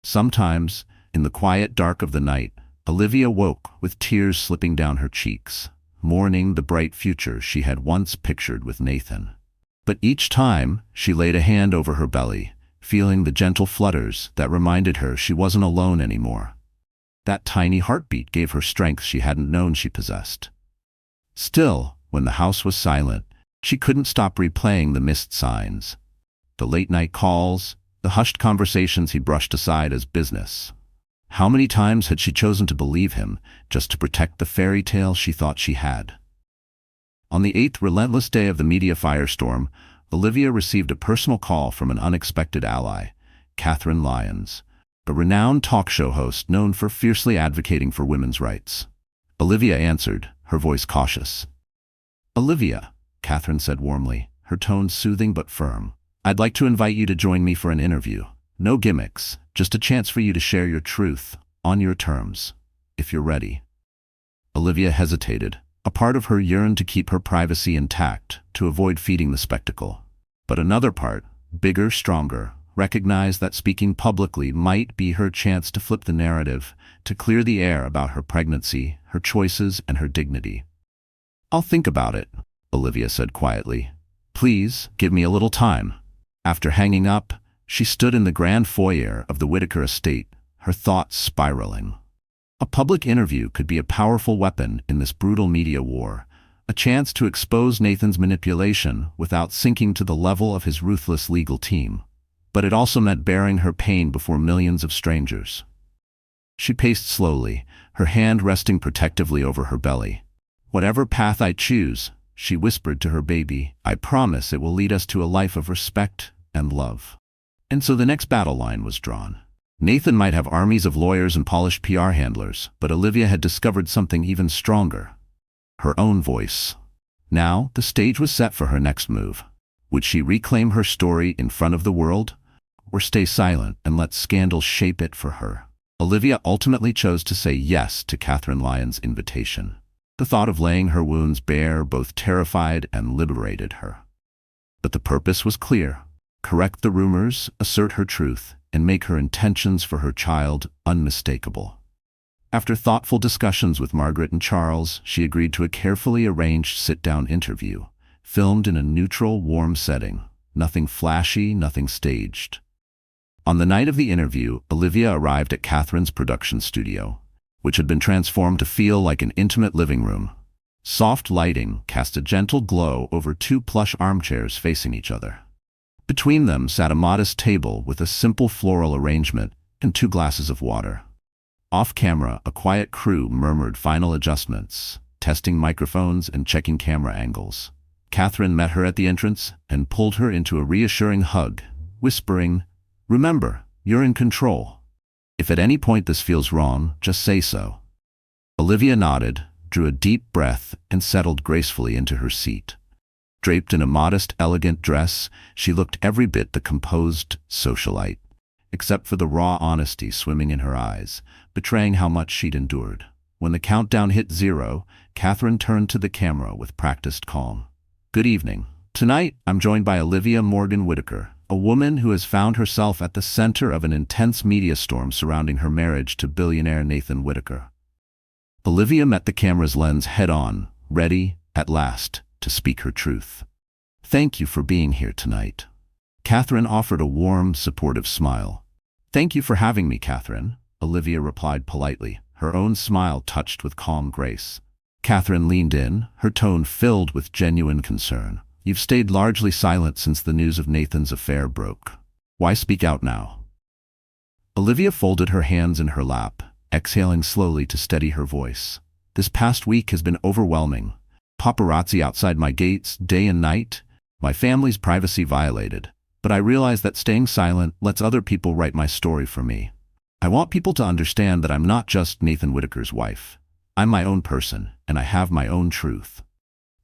Sometimes, in the quiet dark of the night, Olivia woke with tears slipping down her cheeks, mourning the bright future she had once pictured with Nathan. But each time, she laid a hand over her belly, feeling the gentle flutters that reminded her she wasn't alone anymore. That tiny heartbeat gave her strength she hadn't known she possessed. Still, when the house was silent, she couldn't stop replaying the missed signs. The late-night calls, the hushed conversations he brushed aside as business. How many times had she chosen to believe him just to protect the fairy tale she thought she had? On the 8th relentless day of the media firestorm, Olivia received a personal call from an unexpected ally, Catherine Lyons, a renowned talk show host known for fiercely advocating for women's rights. Olivia answered, her voice cautious. "Olivia," Catherine said warmly, her tone soothing but firm. "I'd like to invite you to join me for an interview. No gimmicks, just a chance for you to share your truth, on your terms, if you're ready." Olivia hesitated. A part of her yearned to keep her privacy intact, to avoid feeding the spectacle. But another part, bigger, stronger, recognized that speaking publicly might be her chance to flip the narrative, to clear the air about her pregnancy, her choices, and her dignity. "I'll think about it," Olivia said quietly. "Please, give me a little time." After hanging up, she stood in the grand foyer of the Whitaker estate, her thoughts spiraling. A public interview could be a powerful weapon in this brutal media war, a chance to expose Nathan's manipulation without sinking to the level of his ruthless legal team. But it also meant bearing her pain before millions of strangers. She paced slowly, her hand resting protectively over her belly. "Whatever path I choose," she whispered to her baby, "I promise it will lead us to a life of respect and love." And so the next battle line was drawn. Nathan might have armies of lawyers and polished PR handlers, but Olivia had discovered something even stronger. Her own voice. Now, the stage was set for her next move. Would she reclaim her story in front of the world, or stay silent and let scandal shape it for her? Olivia ultimately chose to say yes to Catherine Lyons' invitation. The thought of laying her wounds bare both terrified and liberated her. But the purpose was clear: correct the rumors, assert her truth, and make her intentions for her child unmistakable. After thoughtful discussions with Margaret and Charles, she agreed to a carefully arranged sit-down interview, filmed in a neutral, warm setting. Nothing flashy, nothing staged. On the night of the interview, Olivia arrived at Catherine's production studio, which had been transformed to feel like an intimate living room. Soft lighting cast a gentle glow over two plush armchairs facing each other. Between them sat a modest table with a simple floral arrangement and 2 glasses of water. Off-camera, a quiet crew murmured final adjustments, testing microphones and checking camera angles. Catherine met her at the entrance and pulled her into a reassuring hug, whispering, Remember, you're in control. If at any point this feels wrong, just say so. Olivia nodded, drew a deep breath, and settled gracefully into her seat. Draped in a modest, elegant dress, she looked every bit the composed socialite, except for the raw honesty swimming in her eyes, betraying how much she'd endured. When the countdown hit 0, Catherine turned to the camera with practiced calm. Good evening. Tonight, I'm joined by Olivia Morgan Whitaker, a woman who has found herself at the center of an intense media storm surrounding her marriage to billionaire Nathan Whitaker. Olivia met the camera's lens head-on, ready, at last, to speak her truth. Thank you for being here tonight. Catherine offered a warm, supportive smile. Thank you for having me, Catherine, Olivia replied politely, her own smile touched with calm grace. Catherine leaned in, her tone filled with genuine concern. You've stayed largely silent since the news of Nathan's affair broke. Why speak out now? Olivia folded her hands in her lap, exhaling slowly to steady her voice. This past week has been overwhelming. Paparazzi outside my gates, day and night. My family's privacy violated. But I realize that staying silent lets other people write my story for me. I want people to understand that I'm not just Nathan Whitaker's wife. I'm my own person, and I have my own truth.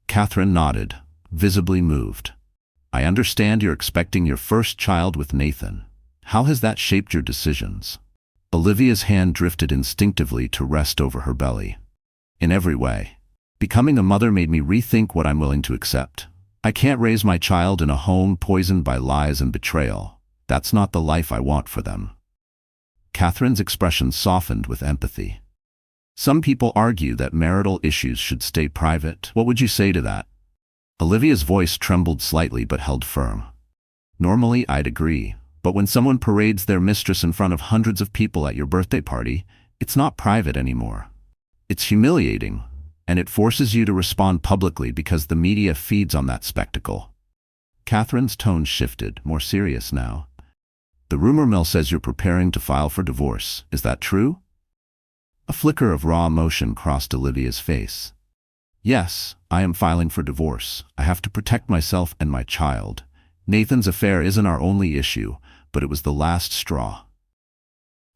Catherine nodded, visibly moved. I understand you're expecting your first child with Nathan. How has that shaped your decisions? Olivia's hand drifted instinctively to rest over her belly. In every way. Becoming a mother made me rethink what I'm willing to accept. I can't raise my child in a home poisoned by lies and betrayal. That's not the life I want for them. Catherine's expression softened with empathy. Some people argue that marital issues should stay private. What would you say to that? Olivia's voice trembled slightly but held firm. Normally, I'd agree, but when someone parades their mistress in front of hundreds of people at your birthday party, it's not private anymore. It's humiliating, and it forces you to respond publicly because the media feeds on that spectacle. Catherine's tone shifted, more serious now. The rumor mill says you're preparing to file for divorce. Is that true? A flicker of raw emotion crossed Olivia's face. Yes, I am filing for divorce. I have to protect myself and my child. Nathan's affair isn't our only issue, but it was the last straw.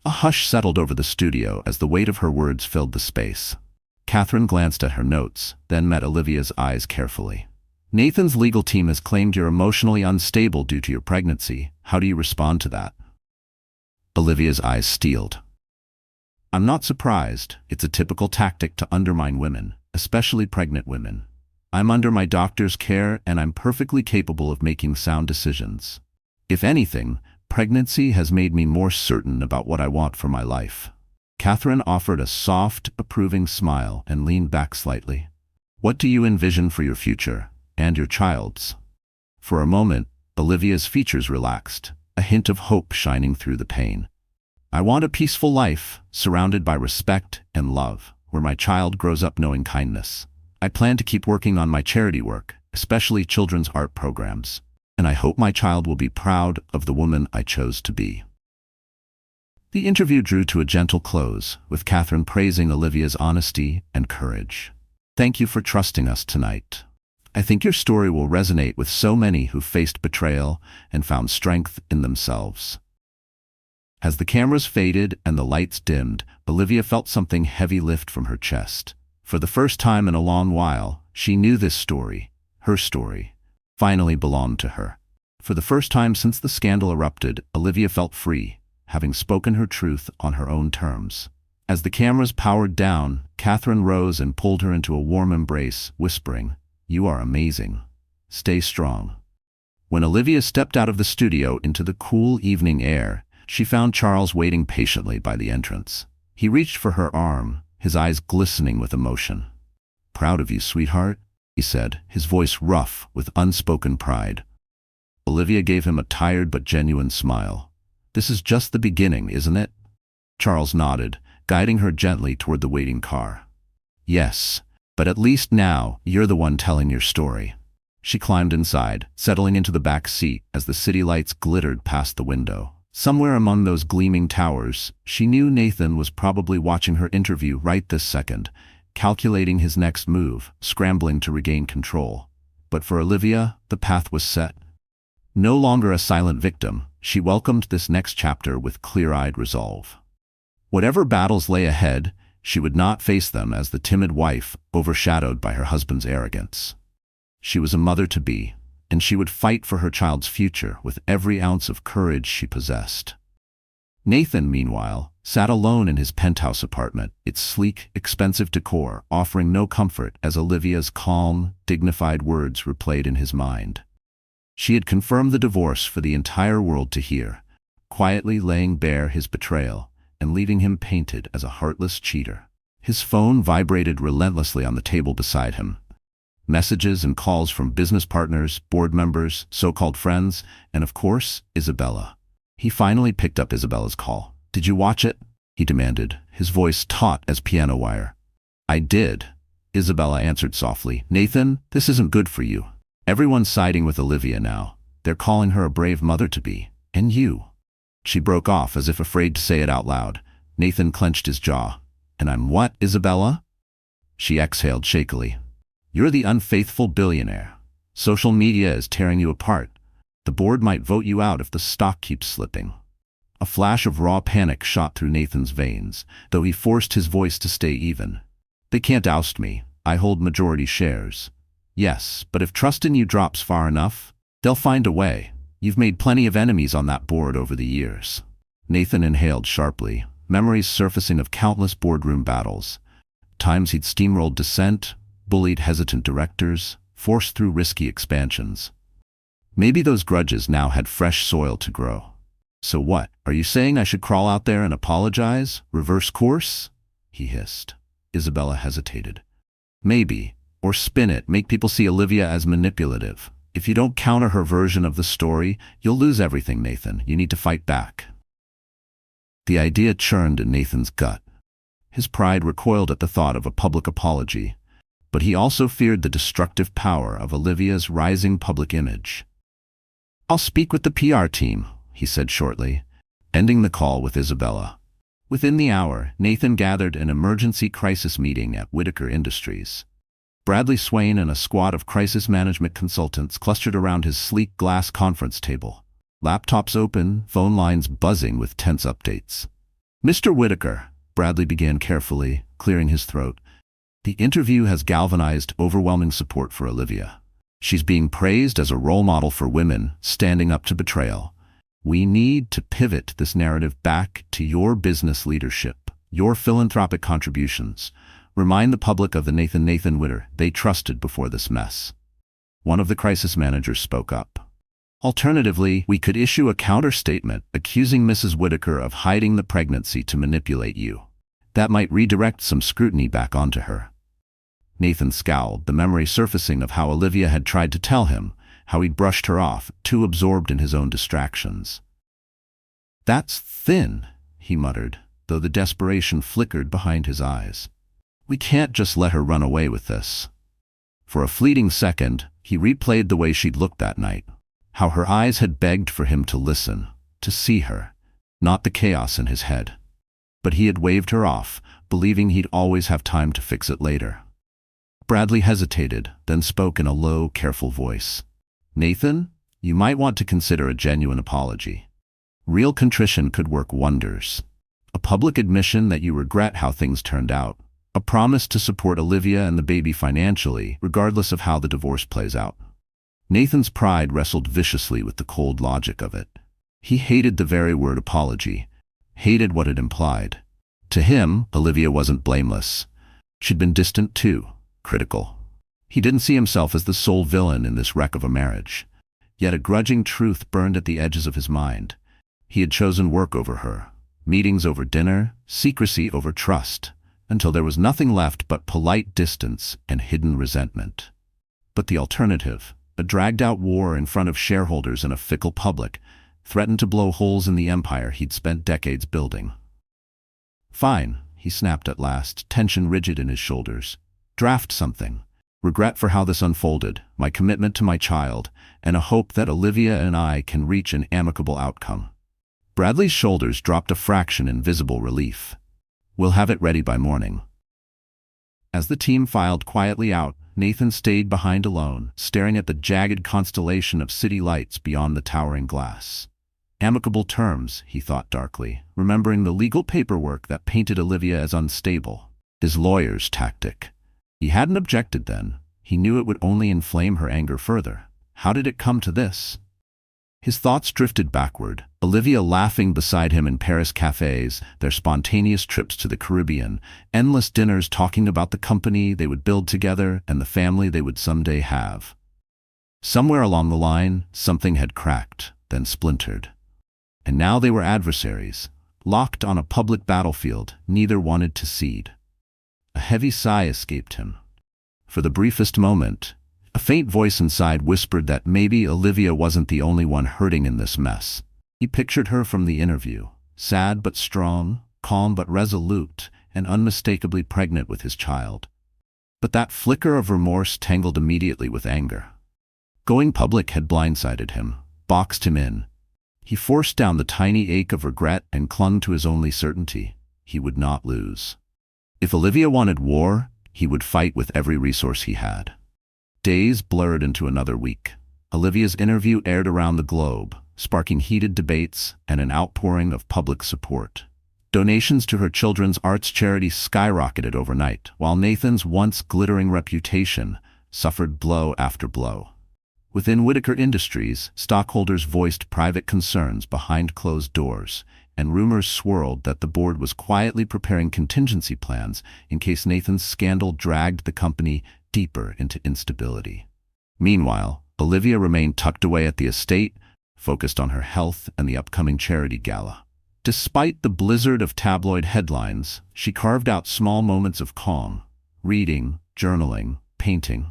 A hush settled over the studio as the weight of her words filled the space. Catherine glanced at her notes, then met Olivia's eyes carefully. Nathan's legal team has claimed you're emotionally unstable due to your pregnancy. How do you respond to that? Olivia's eyes steeled. I'm not surprised. It's a typical tactic to undermine women, especially pregnant women. I'm under my doctor's care and I'm perfectly capable of making sound decisions. If anything, pregnancy has made me more certain about what I want for my life. Catherine offered a soft, approving smile and leaned back slightly. What do you envision for your future, and your child's? For a moment, Olivia's features relaxed, a hint of hope shining through the pain. I want a peaceful life, surrounded by respect and love, where my child grows up knowing kindness. I plan to keep working on my charity work, especially children's art programs, and I hope my child will be proud of the woman I chose to be. The interview drew to a gentle close, with Catherine praising Olivia's honesty and courage. Thank you for trusting us tonight. I think your story will resonate with so many who faced betrayal and found strength in themselves. As the cameras faded and the lights dimmed, Olivia felt something heavy lift from her chest. For the first time in a long while, she knew this story, her story, finally belonged to her. For the first time since the scandal erupted, Olivia felt free, having spoken her truth on her own terms. As the cameras powered down, Catherine rose and pulled her into a warm embrace, whispering, "You are amazing. Stay strong." When Olivia stepped out of the studio into the cool evening air, she found Charles waiting patiently by the entrance. He reached for her arm, his eyes glistening with emotion. "Proud of you, sweetheart," he said, his voice rough with unspoken pride. Olivia gave him a tired but genuine smile. "This is just the beginning, isn't it?" Charles nodded, guiding her gently toward the waiting car. "Yes, but at least now you're the one telling your story." She climbed inside, settling into the back seat as the city lights glittered past the window. Somewhere among those gleaming towers, she knew Nathan was probably watching her interview right this second, calculating his next move, scrambling to regain control. But for Olivia, the path was set. No longer a silent victim, she welcomed this next chapter with clear-eyed resolve. Whatever battles lay ahead, she would not face them as the timid wife overshadowed by her husband's arrogance. She was a mother-to-be, and she would fight for her child's future with every ounce of courage she possessed. Nathan, meanwhile, sat alone in his penthouse apartment, its sleek, expensive decor offering no comfort as Olivia's calm, dignified words replayed in his mind. She had confirmed the divorce for the entire world to hear, quietly laying bare his betrayal and leaving him painted as a heartless cheater. His phone vibrated relentlessly on the table beside him. Messages and calls from business partners, board members, so-called friends, and of course, Isabella. He finally picked up Isabella's call. "Did you watch it?" he demanded, his voice taut as piano wire. "I did," Isabella answered softly. "Nathan, this isn't good for you. Everyone's siding with Olivia now. They're calling her a brave mother-to-be. And you." She broke off as if afraid to say it out loud. Nathan clenched his jaw. "And I'm what, Isabella?" She exhaled shakily. "You're the unfaithful billionaire. Social media is tearing you apart. The board might vote you out if the stock keeps slipping." A flash of raw panic shot through Nathan's veins, though he forced his voice to stay even. "They can't oust me. I hold majority shares." "Yes, but if trust in you drops far enough, they'll find a way. You've made plenty of enemies on that board over the years." Nathan inhaled sharply, memories surfacing of countless boardroom battles. Times he'd steamrolled dissent, bullied hesitant directors, forced through risky expansions. Maybe those grudges now had fresh soil to grow. "So what, are you saying I should crawl out there and apologize? Reverse course?" he hissed. Isabella hesitated. "Maybe. Or spin it, make people see Olivia as manipulative. If you don't counter her version of the story, you'll lose everything, Nathan. You need to fight back." The idea churned in Nathan's gut. His pride recoiled at the thought of a public apology, but he also feared the destructive power of Olivia's rising public image. "I'll speak with the PR team," he said shortly, ending the call with Isabella. Within the hour, Nathan gathered an emergency crisis meeting at Whitaker Industries. Bradley Swain and a squad of crisis management consultants clustered around his sleek glass conference table. Laptops open, phone lines buzzing with tense updates. "Mr. Whitaker," Bradley began carefully, clearing his throat, "the interview has galvanized overwhelming support for Olivia. She's being praised as a role model for women standing up to betrayal. We need to pivot this narrative back to your business leadership, your philanthropic contributions. Remind the public of the Nathan Whitaker they trusted before this mess." One of the crisis managers spoke up. "Alternatively, we could issue a counter-statement accusing Mrs. Whitaker of hiding the pregnancy to manipulate you. That might redirect some scrutiny back onto her." Nathan scowled, the memory surfacing of how Olivia had tried to tell him, how he'd brushed her off, too absorbed in his own distractions. "That's thin," he muttered, though the desperation flickered behind his eyes. "We can't just let her run away with this." For a fleeting second, he replayed the way she'd looked that night, how her eyes had begged for him to listen, to see her, not the chaos in his head. But he had waved her off, believing he'd always have time to fix it later. Bradley hesitated, then spoke in a low, careful voice. "Nathan, you might want to consider a genuine apology. Real contrition could work wonders. A public admission that you regret how things turned out. A promise to support Olivia and the baby financially, regardless of how the divorce plays out." Nathan's pride wrestled viciously with the cold logic of it. He hated the very word apology, hated what it implied. To him, Olivia wasn't blameless. She'd been distant too, critical. He didn't see himself as the sole villain in this wreck of a marriage. Yet a grudging truth burned at the edges of his mind. He had chosen work over her, meetings over dinner, secrecy over trust, until there was nothing left but polite distance and hidden resentment. But the alternative, a dragged-out war in front of shareholders and a fickle public, threatened to blow holes in the empire he'd spent decades building. "Fine," he snapped at last, tension rigid in his shoulders. "Draft something. Regret for how this unfolded, my commitment to my child, and a hope that Olivia and I can reach an amicable outcome." Bradley's shoulders dropped a fraction in visible relief. "We'll have it ready by morning." As the team filed quietly out, Nathan stayed behind alone, staring at the jagged constellation of city lights beyond the towering glass. Amicable terms, he thought darkly, remembering the legal paperwork that painted Olivia as unstable. His lawyer's tactic. He hadn't objected then. He knew it would only inflame her anger further. How did it come to this? His thoughts drifted backward. Olivia laughing beside him in Paris cafes, their spontaneous trips to the Caribbean, endless dinners talking about the company they would build together and the family they would someday have. Somewhere along the line, something had cracked, then splintered. And now they were adversaries, locked on a public battlefield neither wanted to cede. A heavy sigh escaped him. For the briefest moment, a faint voice inside whispered that maybe Olivia wasn't the only one hurting in this mess. He pictured her from the interview, sad but strong, calm but resolute, and unmistakably pregnant with his child. But that flicker of remorse tangled immediately with anger. Going public had blindsided him, boxed him in. He forced down the tiny ache of regret and clung to his only certainty: he would not lose. If Olivia wanted war, he would fight with every resource he had. Days blurred into another week. Olivia's interview aired around the globe, sparking heated debates and an outpouring of public support. Donations to her children's arts charity skyrocketed overnight, while Nathan's once glittering reputation suffered blow after blow. Within Whitaker Industries, stockholders voiced private concerns behind closed doors, and rumors swirled that the board was quietly preparing contingency plans in case Nathan's scandal dragged the company deeper into instability. Meanwhile, Olivia remained tucked away at the estate, focused on her health and the upcoming charity gala. Despite the blizzard of tabloid headlines, she carved out small moments of calm, reading, journaling, painting.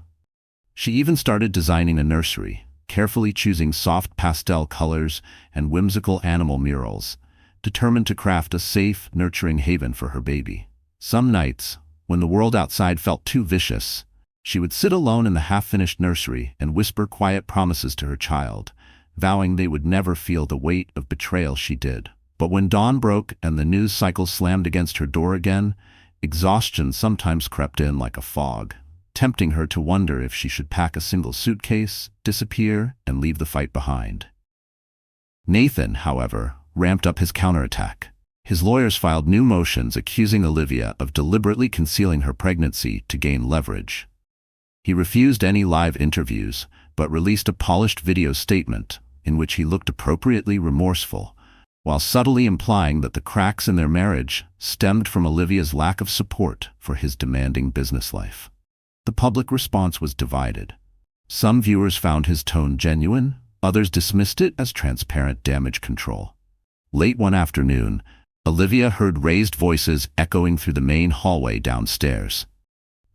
She even started designing a nursery, carefully choosing soft pastel colors and whimsical animal murals, determined to craft a safe, nurturing haven for her baby. Some nights, when the world outside felt too vicious, she would sit alone in the half-finished nursery and whisper quiet promises to her child, vowing they would never feel the weight of betrayal she did. But when dawn broke and the news cycle slammed against her door again, exhaustion sometimes crept in like a fog, tempting her to wonder if she should pack a single suitcase, disappear, and leave the fight behind. Nathan, however, ramped up his counterattack. His lawyers filed new motions accusing Olivia of deliberately concealing her pregnancy to gain leverage. He refused any live interviews, but released a polished video statement in which he looked appropriately remorseful, while subtly implying that the cracks in their marriage stemmed from Olivia's lack of support for his demanding business life. The public response was divided. Some viewers found his tone genuine, others dismissed it as transparent damage control. Late one afternoon, Olivia heard raised voices echoing through the main hallway downstairs.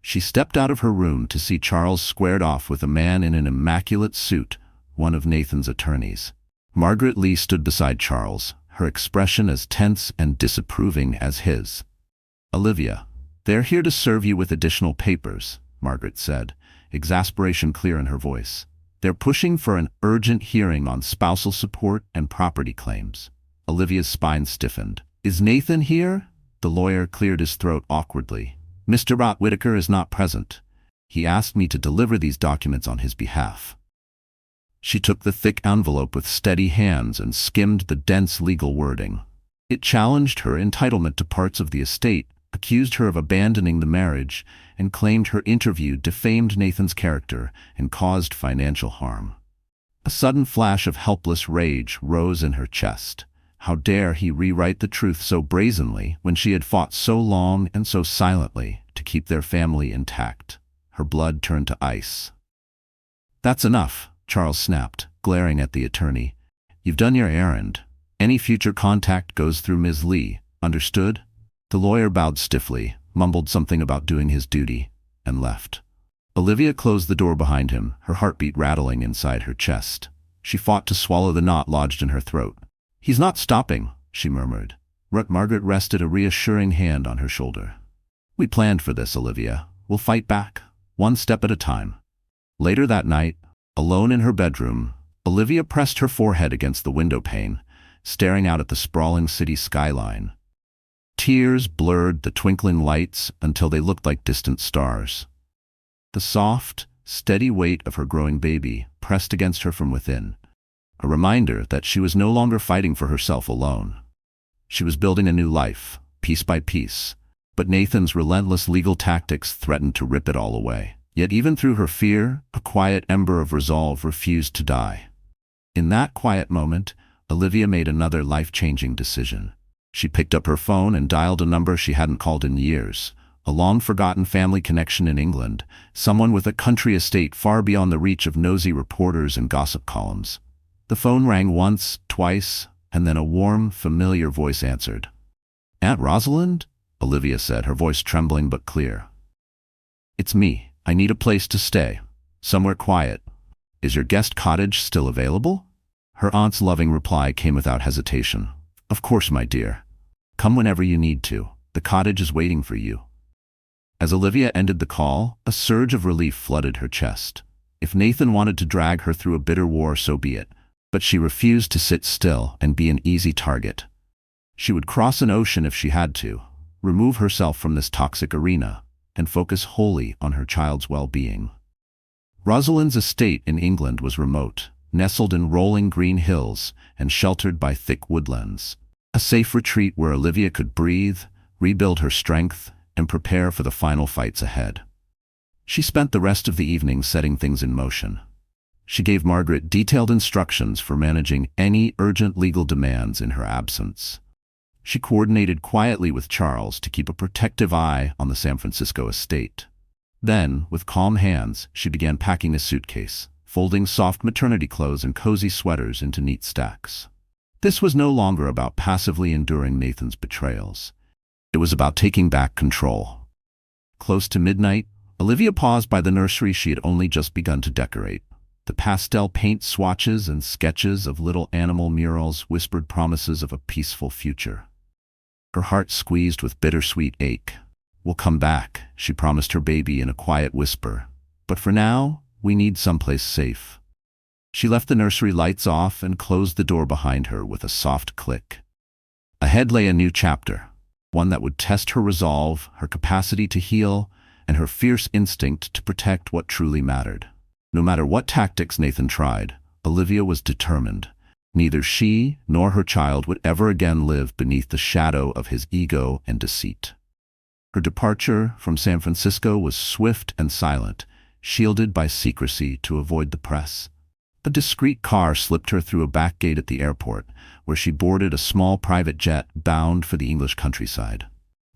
She stepped out of her room to see Charles squared off with a man in an immaculate suit, one of Nathan's attorneys. Margaret Lee stood beside Charles, her expression as tense and disapproving as his. "Olivia, they're here to serve you with additional papers," Margaret said, exasperation clear in her voice. "They're pushing for an urgent hearing on spousal support and property claims." Olivia's spine stiffened. "Is Nathan here?" The lawyer cleared his throat awkwardly. "Mr. Whitaker is not present. He asked me to deliver these documents on his behalf." She took the thick envelope with steady hands and skimmed the dense legal wording. It challenged her entitlement to parts of the estate, accused her of abandoning the marriage, and claimed her interview defamed Nathan's character and caused financial harm. A sudden flash of helpless rage rose in her chest. How dare he rewrite the truth so brazenly when she had fought so long and so silently to keep their family intact? Her blood turned to ice. "That's enough," Charles snapped, glaring at the attorney. "You've done your errand. Any future contact goes through Ms. Lee. Understood?" The lawyer bowed stiffly, mumbled something about doing his duty, and left. Olivia closed the door behind him, her heartbeat rattling inside her chest. She fought to swallow the knot lodged in her throat. "He's not stopping," she murmured. Margaret rested a reassuring hand on her shoulder. "We planned for this, Olivia. We'll fight back, one step at a time." Later that night, alone in her bedroom, Olivia pressed her forehead against the window pane, staring out at the sprawling city skyline. Tears blurred the twinkling lights until they looked like distant stars. The soft, steady weight of her growing baby pressed against her from within. a reminder that she was no longer fighting for herself alone. She was building a new life, piece by piece, but Nathan's relentless legal tactics threatened to rip it all away. Yet even through her fear, a quiet ember of resolve refused to die. In that quiet moment, Olivia made another life-changing decision. She picked up her phone and dialed a number she hadn't called in years, a long-forgotten family connection in England, someone with a country estate far beyond the reach of nosy reporters and gossip columns. The phone rang once, twice, and then a warm, familiar voice answered. "Aunt Rosalind?" Olivia said, her voice trembling but clear. "It's me. I need a place to stay. Somewhere quiet. Is your guest cottage still available?" Her aunt's loving reply came without hesitation. "Of course, my dear. Come whenever you need to. The cottage is waiting for you." As Olivia ended the call, a surge of relief flooded her chest. If Nathan wanted to drag her through a bitter war, so be it. But she refused to sit still and be an easy target. She would cross an ocean if she had to, remove herself from this toxic arena, and focus wholly on her child's well-being. Rosalind's estate in England was remote, nestled in rolling green hills and sheltered by thick woodlands. A safe retreat where Olivia could breathe, rebuild her strength, and prepare for the final fights ahead. She spent the rest of the evening setting things in motion. She gave Margaret detailed instructions for managing any urgent legal demands in her absence. She coordinated quietly with Charles to keep a protective eye on the San Francisco estate. Then, with calm hands, she began packing a suitcase, folding soft maternity clothes and cozy sweaters into neat stacks. This was no longer about passively enduring Nathan's betrayals. It was about taking back control. Close to midnight, Olivia paused by the nursery she had only just begun to decorate. The pastel paint swatches and sketches of little animal murals whispered promises of a peaceful future. Her heart squeezed with bittersweet ache. "We'll come back," she promised her baby in a quiet whisper. "But for now, we need someplace safe." She left the nursery lights off and closed the door behind her with a soft click. Ahead lay a new chapter, one that would test her resolve, her capacity to heal, and her fierce instinct to protect what truly mattered. No matter what tactics Nathan tried, Olivia was determined. Neither she nor her child would ever again live beneath the shadow of his ego and deceit. Her departure from San Francisco was swift and silent, shielded by secrecy to avoid the press. A discreet car slipped her through a back gate at the airport, where she boarded a small private jet bound for the English countryside.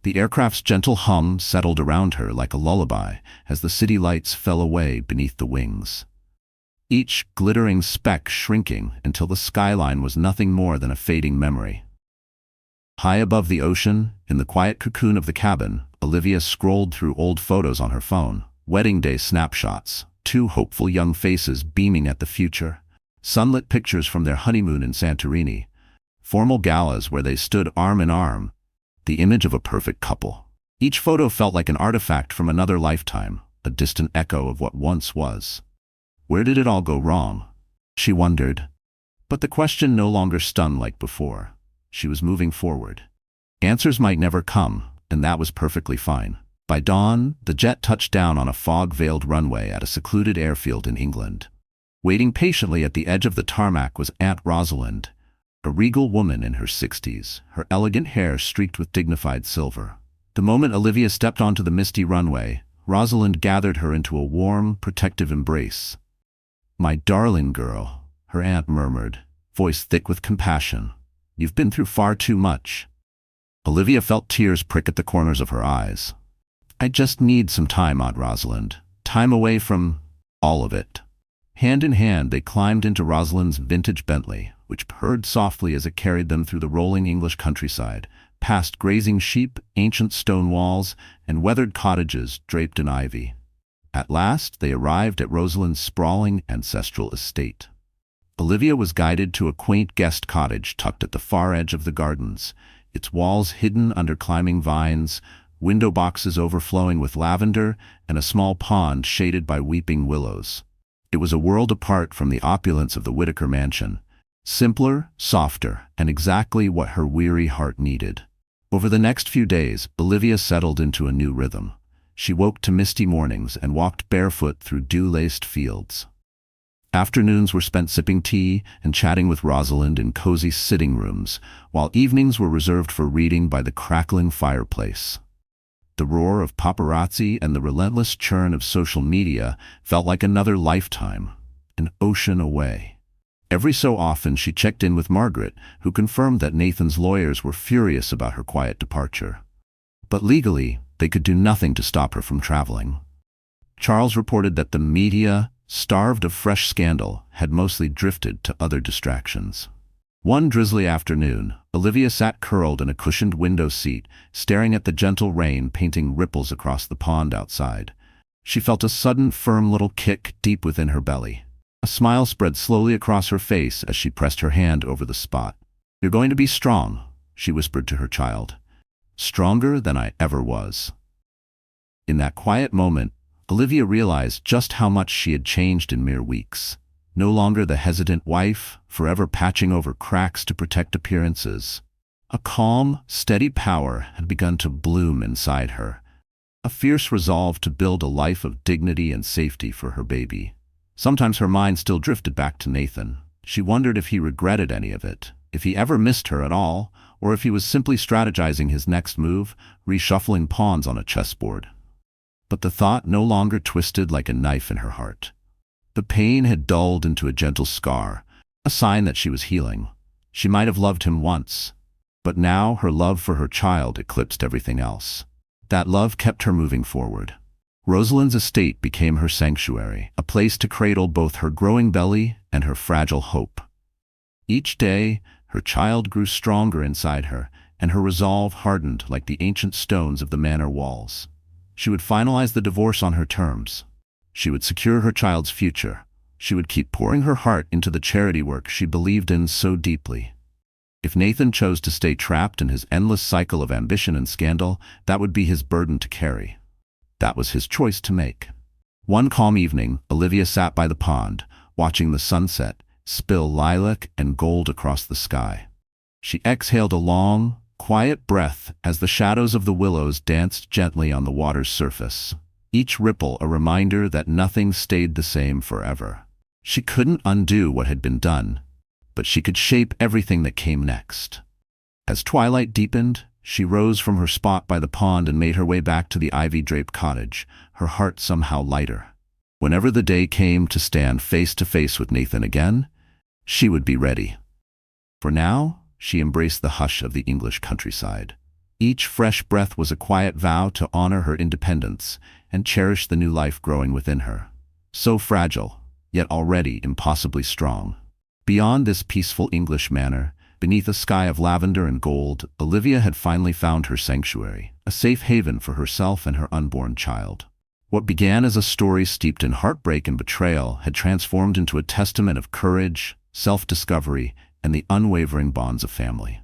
The aircraft's gentle hum settled around her like a lullaby as the city lights fell away beneath the wings. Each glittering speck shrinking until the skyline was nothing more than a fading memory. High above the ocean, in the quiet cocoon of the cabin, Olivia scrolled through old photos on her phone, wedding day snapshots, two hopeful young faces beaming at the future, sunlit pictures from their honeymoon in Santorini, formal galas where they stood arm in arm, the image of a perfect couple. Each photo felt like an artifact from another lifetime, a distant echo of what once was. Where did it all go wrong? She wondered. But the question no longer stung like before. She was moving forward. Answers might never come, and that was perfectly fine. By dawn, the jet touched down on a fog-veiled runway at a secluded airfield in England. Waiting patiently at the edge of the tarmac was Aunt Rosalind, a regal woman in her 60s, her elegant hair streaked with dignified silver. The moment Olivia stepped onto the misty runway, Rosalind gathered her into a warm, protective embrace. "My darling girl," her aunt murmured, voice thick with compassion. "You've been through far too much." Olivia felt tears prick at the corners of her eyes. "I just need some time, Aunt Rosalind. Time away from all of it." Hand in hand, they climbed into Rosalind's vintage Bentley, which purred softly as it carried them through the rolling English countryside, past grazing sheep, ancient stone walls, and weathered cottages draped in ivy. At last, they arrived at Rosalind's sprawling ancestral estate. Olivia was guided to a quaint guest cottage tucked at the far edge of the gardens, its walls hidden under climbing vines, window boxes overflowing with lavender, and a small pond shaded by weeping willows. It was a world apart from the opulence of the Whitaker mansion, simpler, softer, and exactly what her weary heart needed. Over the next few days, Olivia settled into a new rhythm. She woke to misty mornings and walked barefoot through dew-laced fields. Afternoons were spent sipping tea and chatting with Rosalind in cozy sitting rooms, while evenings were reserved for reading by the crackling fireplace. The roar of paparazzi and the relentless churn of social media felt like another lifetime, an ocean away. Every so often she checked in with Margaret, who confirmed that Nathan's lawyers were furious about her quiet departure. But legally, they could do nothing to stop her from traveling. Charles reported that the media, starved of fresh scandal, had mostly drifted to other distractions. One drizzly afternoon, Olivia sat curled in a cushioned window seat, staring at the gentle rain painting ripples across the pond outside. She felt a sudden, firm little kick deep within her belly. A smile spread slowly across her face as she pressed her hand over the spot. "You're going to be strong," she whispered to her child. "Stronger than I ever was." In that quiet moment, Olivia realized just how much she had changed in mere weeks. No longer the hesitant wife, forever patching over cracks to protect appearances. A calm, steady power had begun to bloom inside her. A fierce resolve to build a life of dignity and safety for her baby. Sometimes her mind still drifted back to Nathan. She wondered if he regretted any of it, if he ever missed her at all, or if he was simply strategizing his next move, reshuffling pawns on a chessboard. But the thought no longer twisted like a knife in her heart. The pain had dulled into a gentle scar, a sign that she was healing. She might have loved him once, but now her love for her child eclipsed everything else. That love kept her moving forward. Rosalind's estate became her sanctuary, a place to cradle both her growing belly and her fragile hope. Each day, her child grew stronger inside her, and her resolve hardened like the ancient stones of the manor walls. She would finalize the divorce on her terms. She would secure her child's future. She would keep pouring her heart into the charity work she believed in so deeply. If Nathan chose to stay trapped in his endless cycle of ambition and scandal, that would be his burden to carry. That was his choice to make. One calm evening, Olivia sat by the pond, watching the sunset spill lilac and gold across the sky. She exhaled a long, quiet breath as the shadows of the willows danced gently on the water's surface, each ripple a reminder that nothing stayed the same forever. She couldn't undo what had been done, but she could shape everything that came next. As twilight deepened, she rose from her spot by the pond and made her way back to the ivy-draped cottage, her heart somehow lighter. Whenever the day came to stand face to face with Nathan again, she would be ready. For now, she embraced the hush of the English countryside. Each fresh breath was a quiet vow to honor her independence and cherish the new life growing within her. So fragile, yet already impossibly strong. Beyond this peaceful English manor, beneath a sky of lavender and gold, Olivia had finally found her sanctuary, a safe haven for herself and her unborn child. What began as a story steeped in heartbreak and betrayal had transformed into a testament of courage, self-discovery, and the unwavering bonds of family.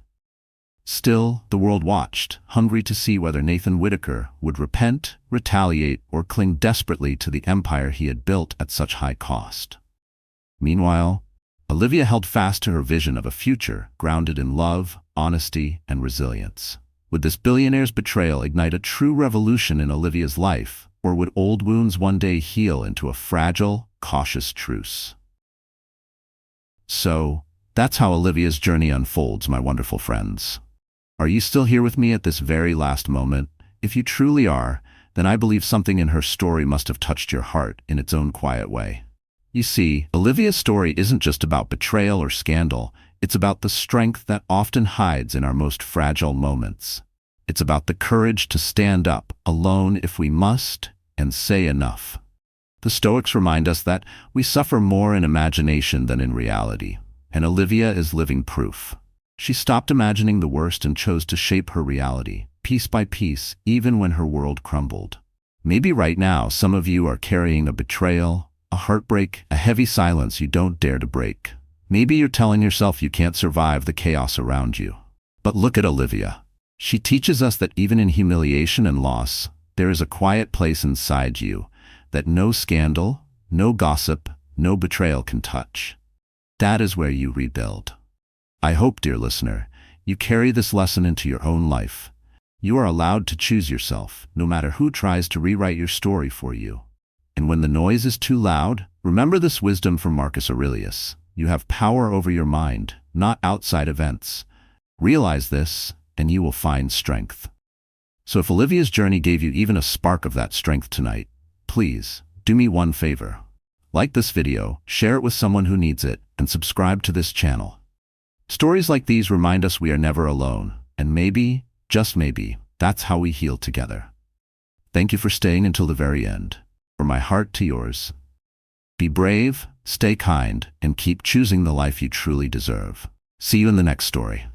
Still, the world watched, hungry to see whether Nathan Whitaker would repent, retaliate, or cling desperately to the empire he had built at such high cost. Meanwhile, Olivia held fast to her vision of a future grounded in love, honesty, and resilience. Would this billionaire's betrayal ignite a true revolution in Olivia's life, or would old wounds one day heal into a fragile, cautious truce? So, that's how Olivia's journey unfolds, my wonderful friends. Are you still here with me at this very last moment? If you truly are, then I believe something in her story must have touched your heart in its own quiet way. You see, Olivia's story isn't just about betrayal or scandal, it's about the strength that often hides in our most fragile moments. It's about the courage to stand up, alone if we must, and say enough. The Stoics remind us that we suffer more in imagination than in reality. And Olivia is living proof. She stopped imagining the worst and chose to shape her reality, piece by piece, even when her world crumbled. Maybe right now some of you are carrying a betrayal, a heartbreak, a heavy silence you don't dare to break. Maybe you're telling yourself you can't survive the chaos around you. But look at Olivia. She teaches us that even in humiliation and loss, there is a quiet place inside you that no scandal, no gossip, no betrayal can touch. That is where you rebuild. I hope, dear listener, you carry this lesson into your own life. You are allowed to choose yourself, no matter who tries to rewrite your story for you. And when the noise is too loud, remember this wisdom from Marcus Aurelius. You have power over your mind, not outside events. Realize this, and you will find strength. So if Olivia's journey gave you even a spark of that strength tonight, please, do me one favor. Like this video, share it with someone who needs it, and subscribe to this channel. Stories like these remind us we are never alone, and maybe, just maybe, that's how we heal together. Thank you for staying until the very end. From my heart to yours. Be brave, stay kind, and keep choosing the life you truly deserve. See you in the next story.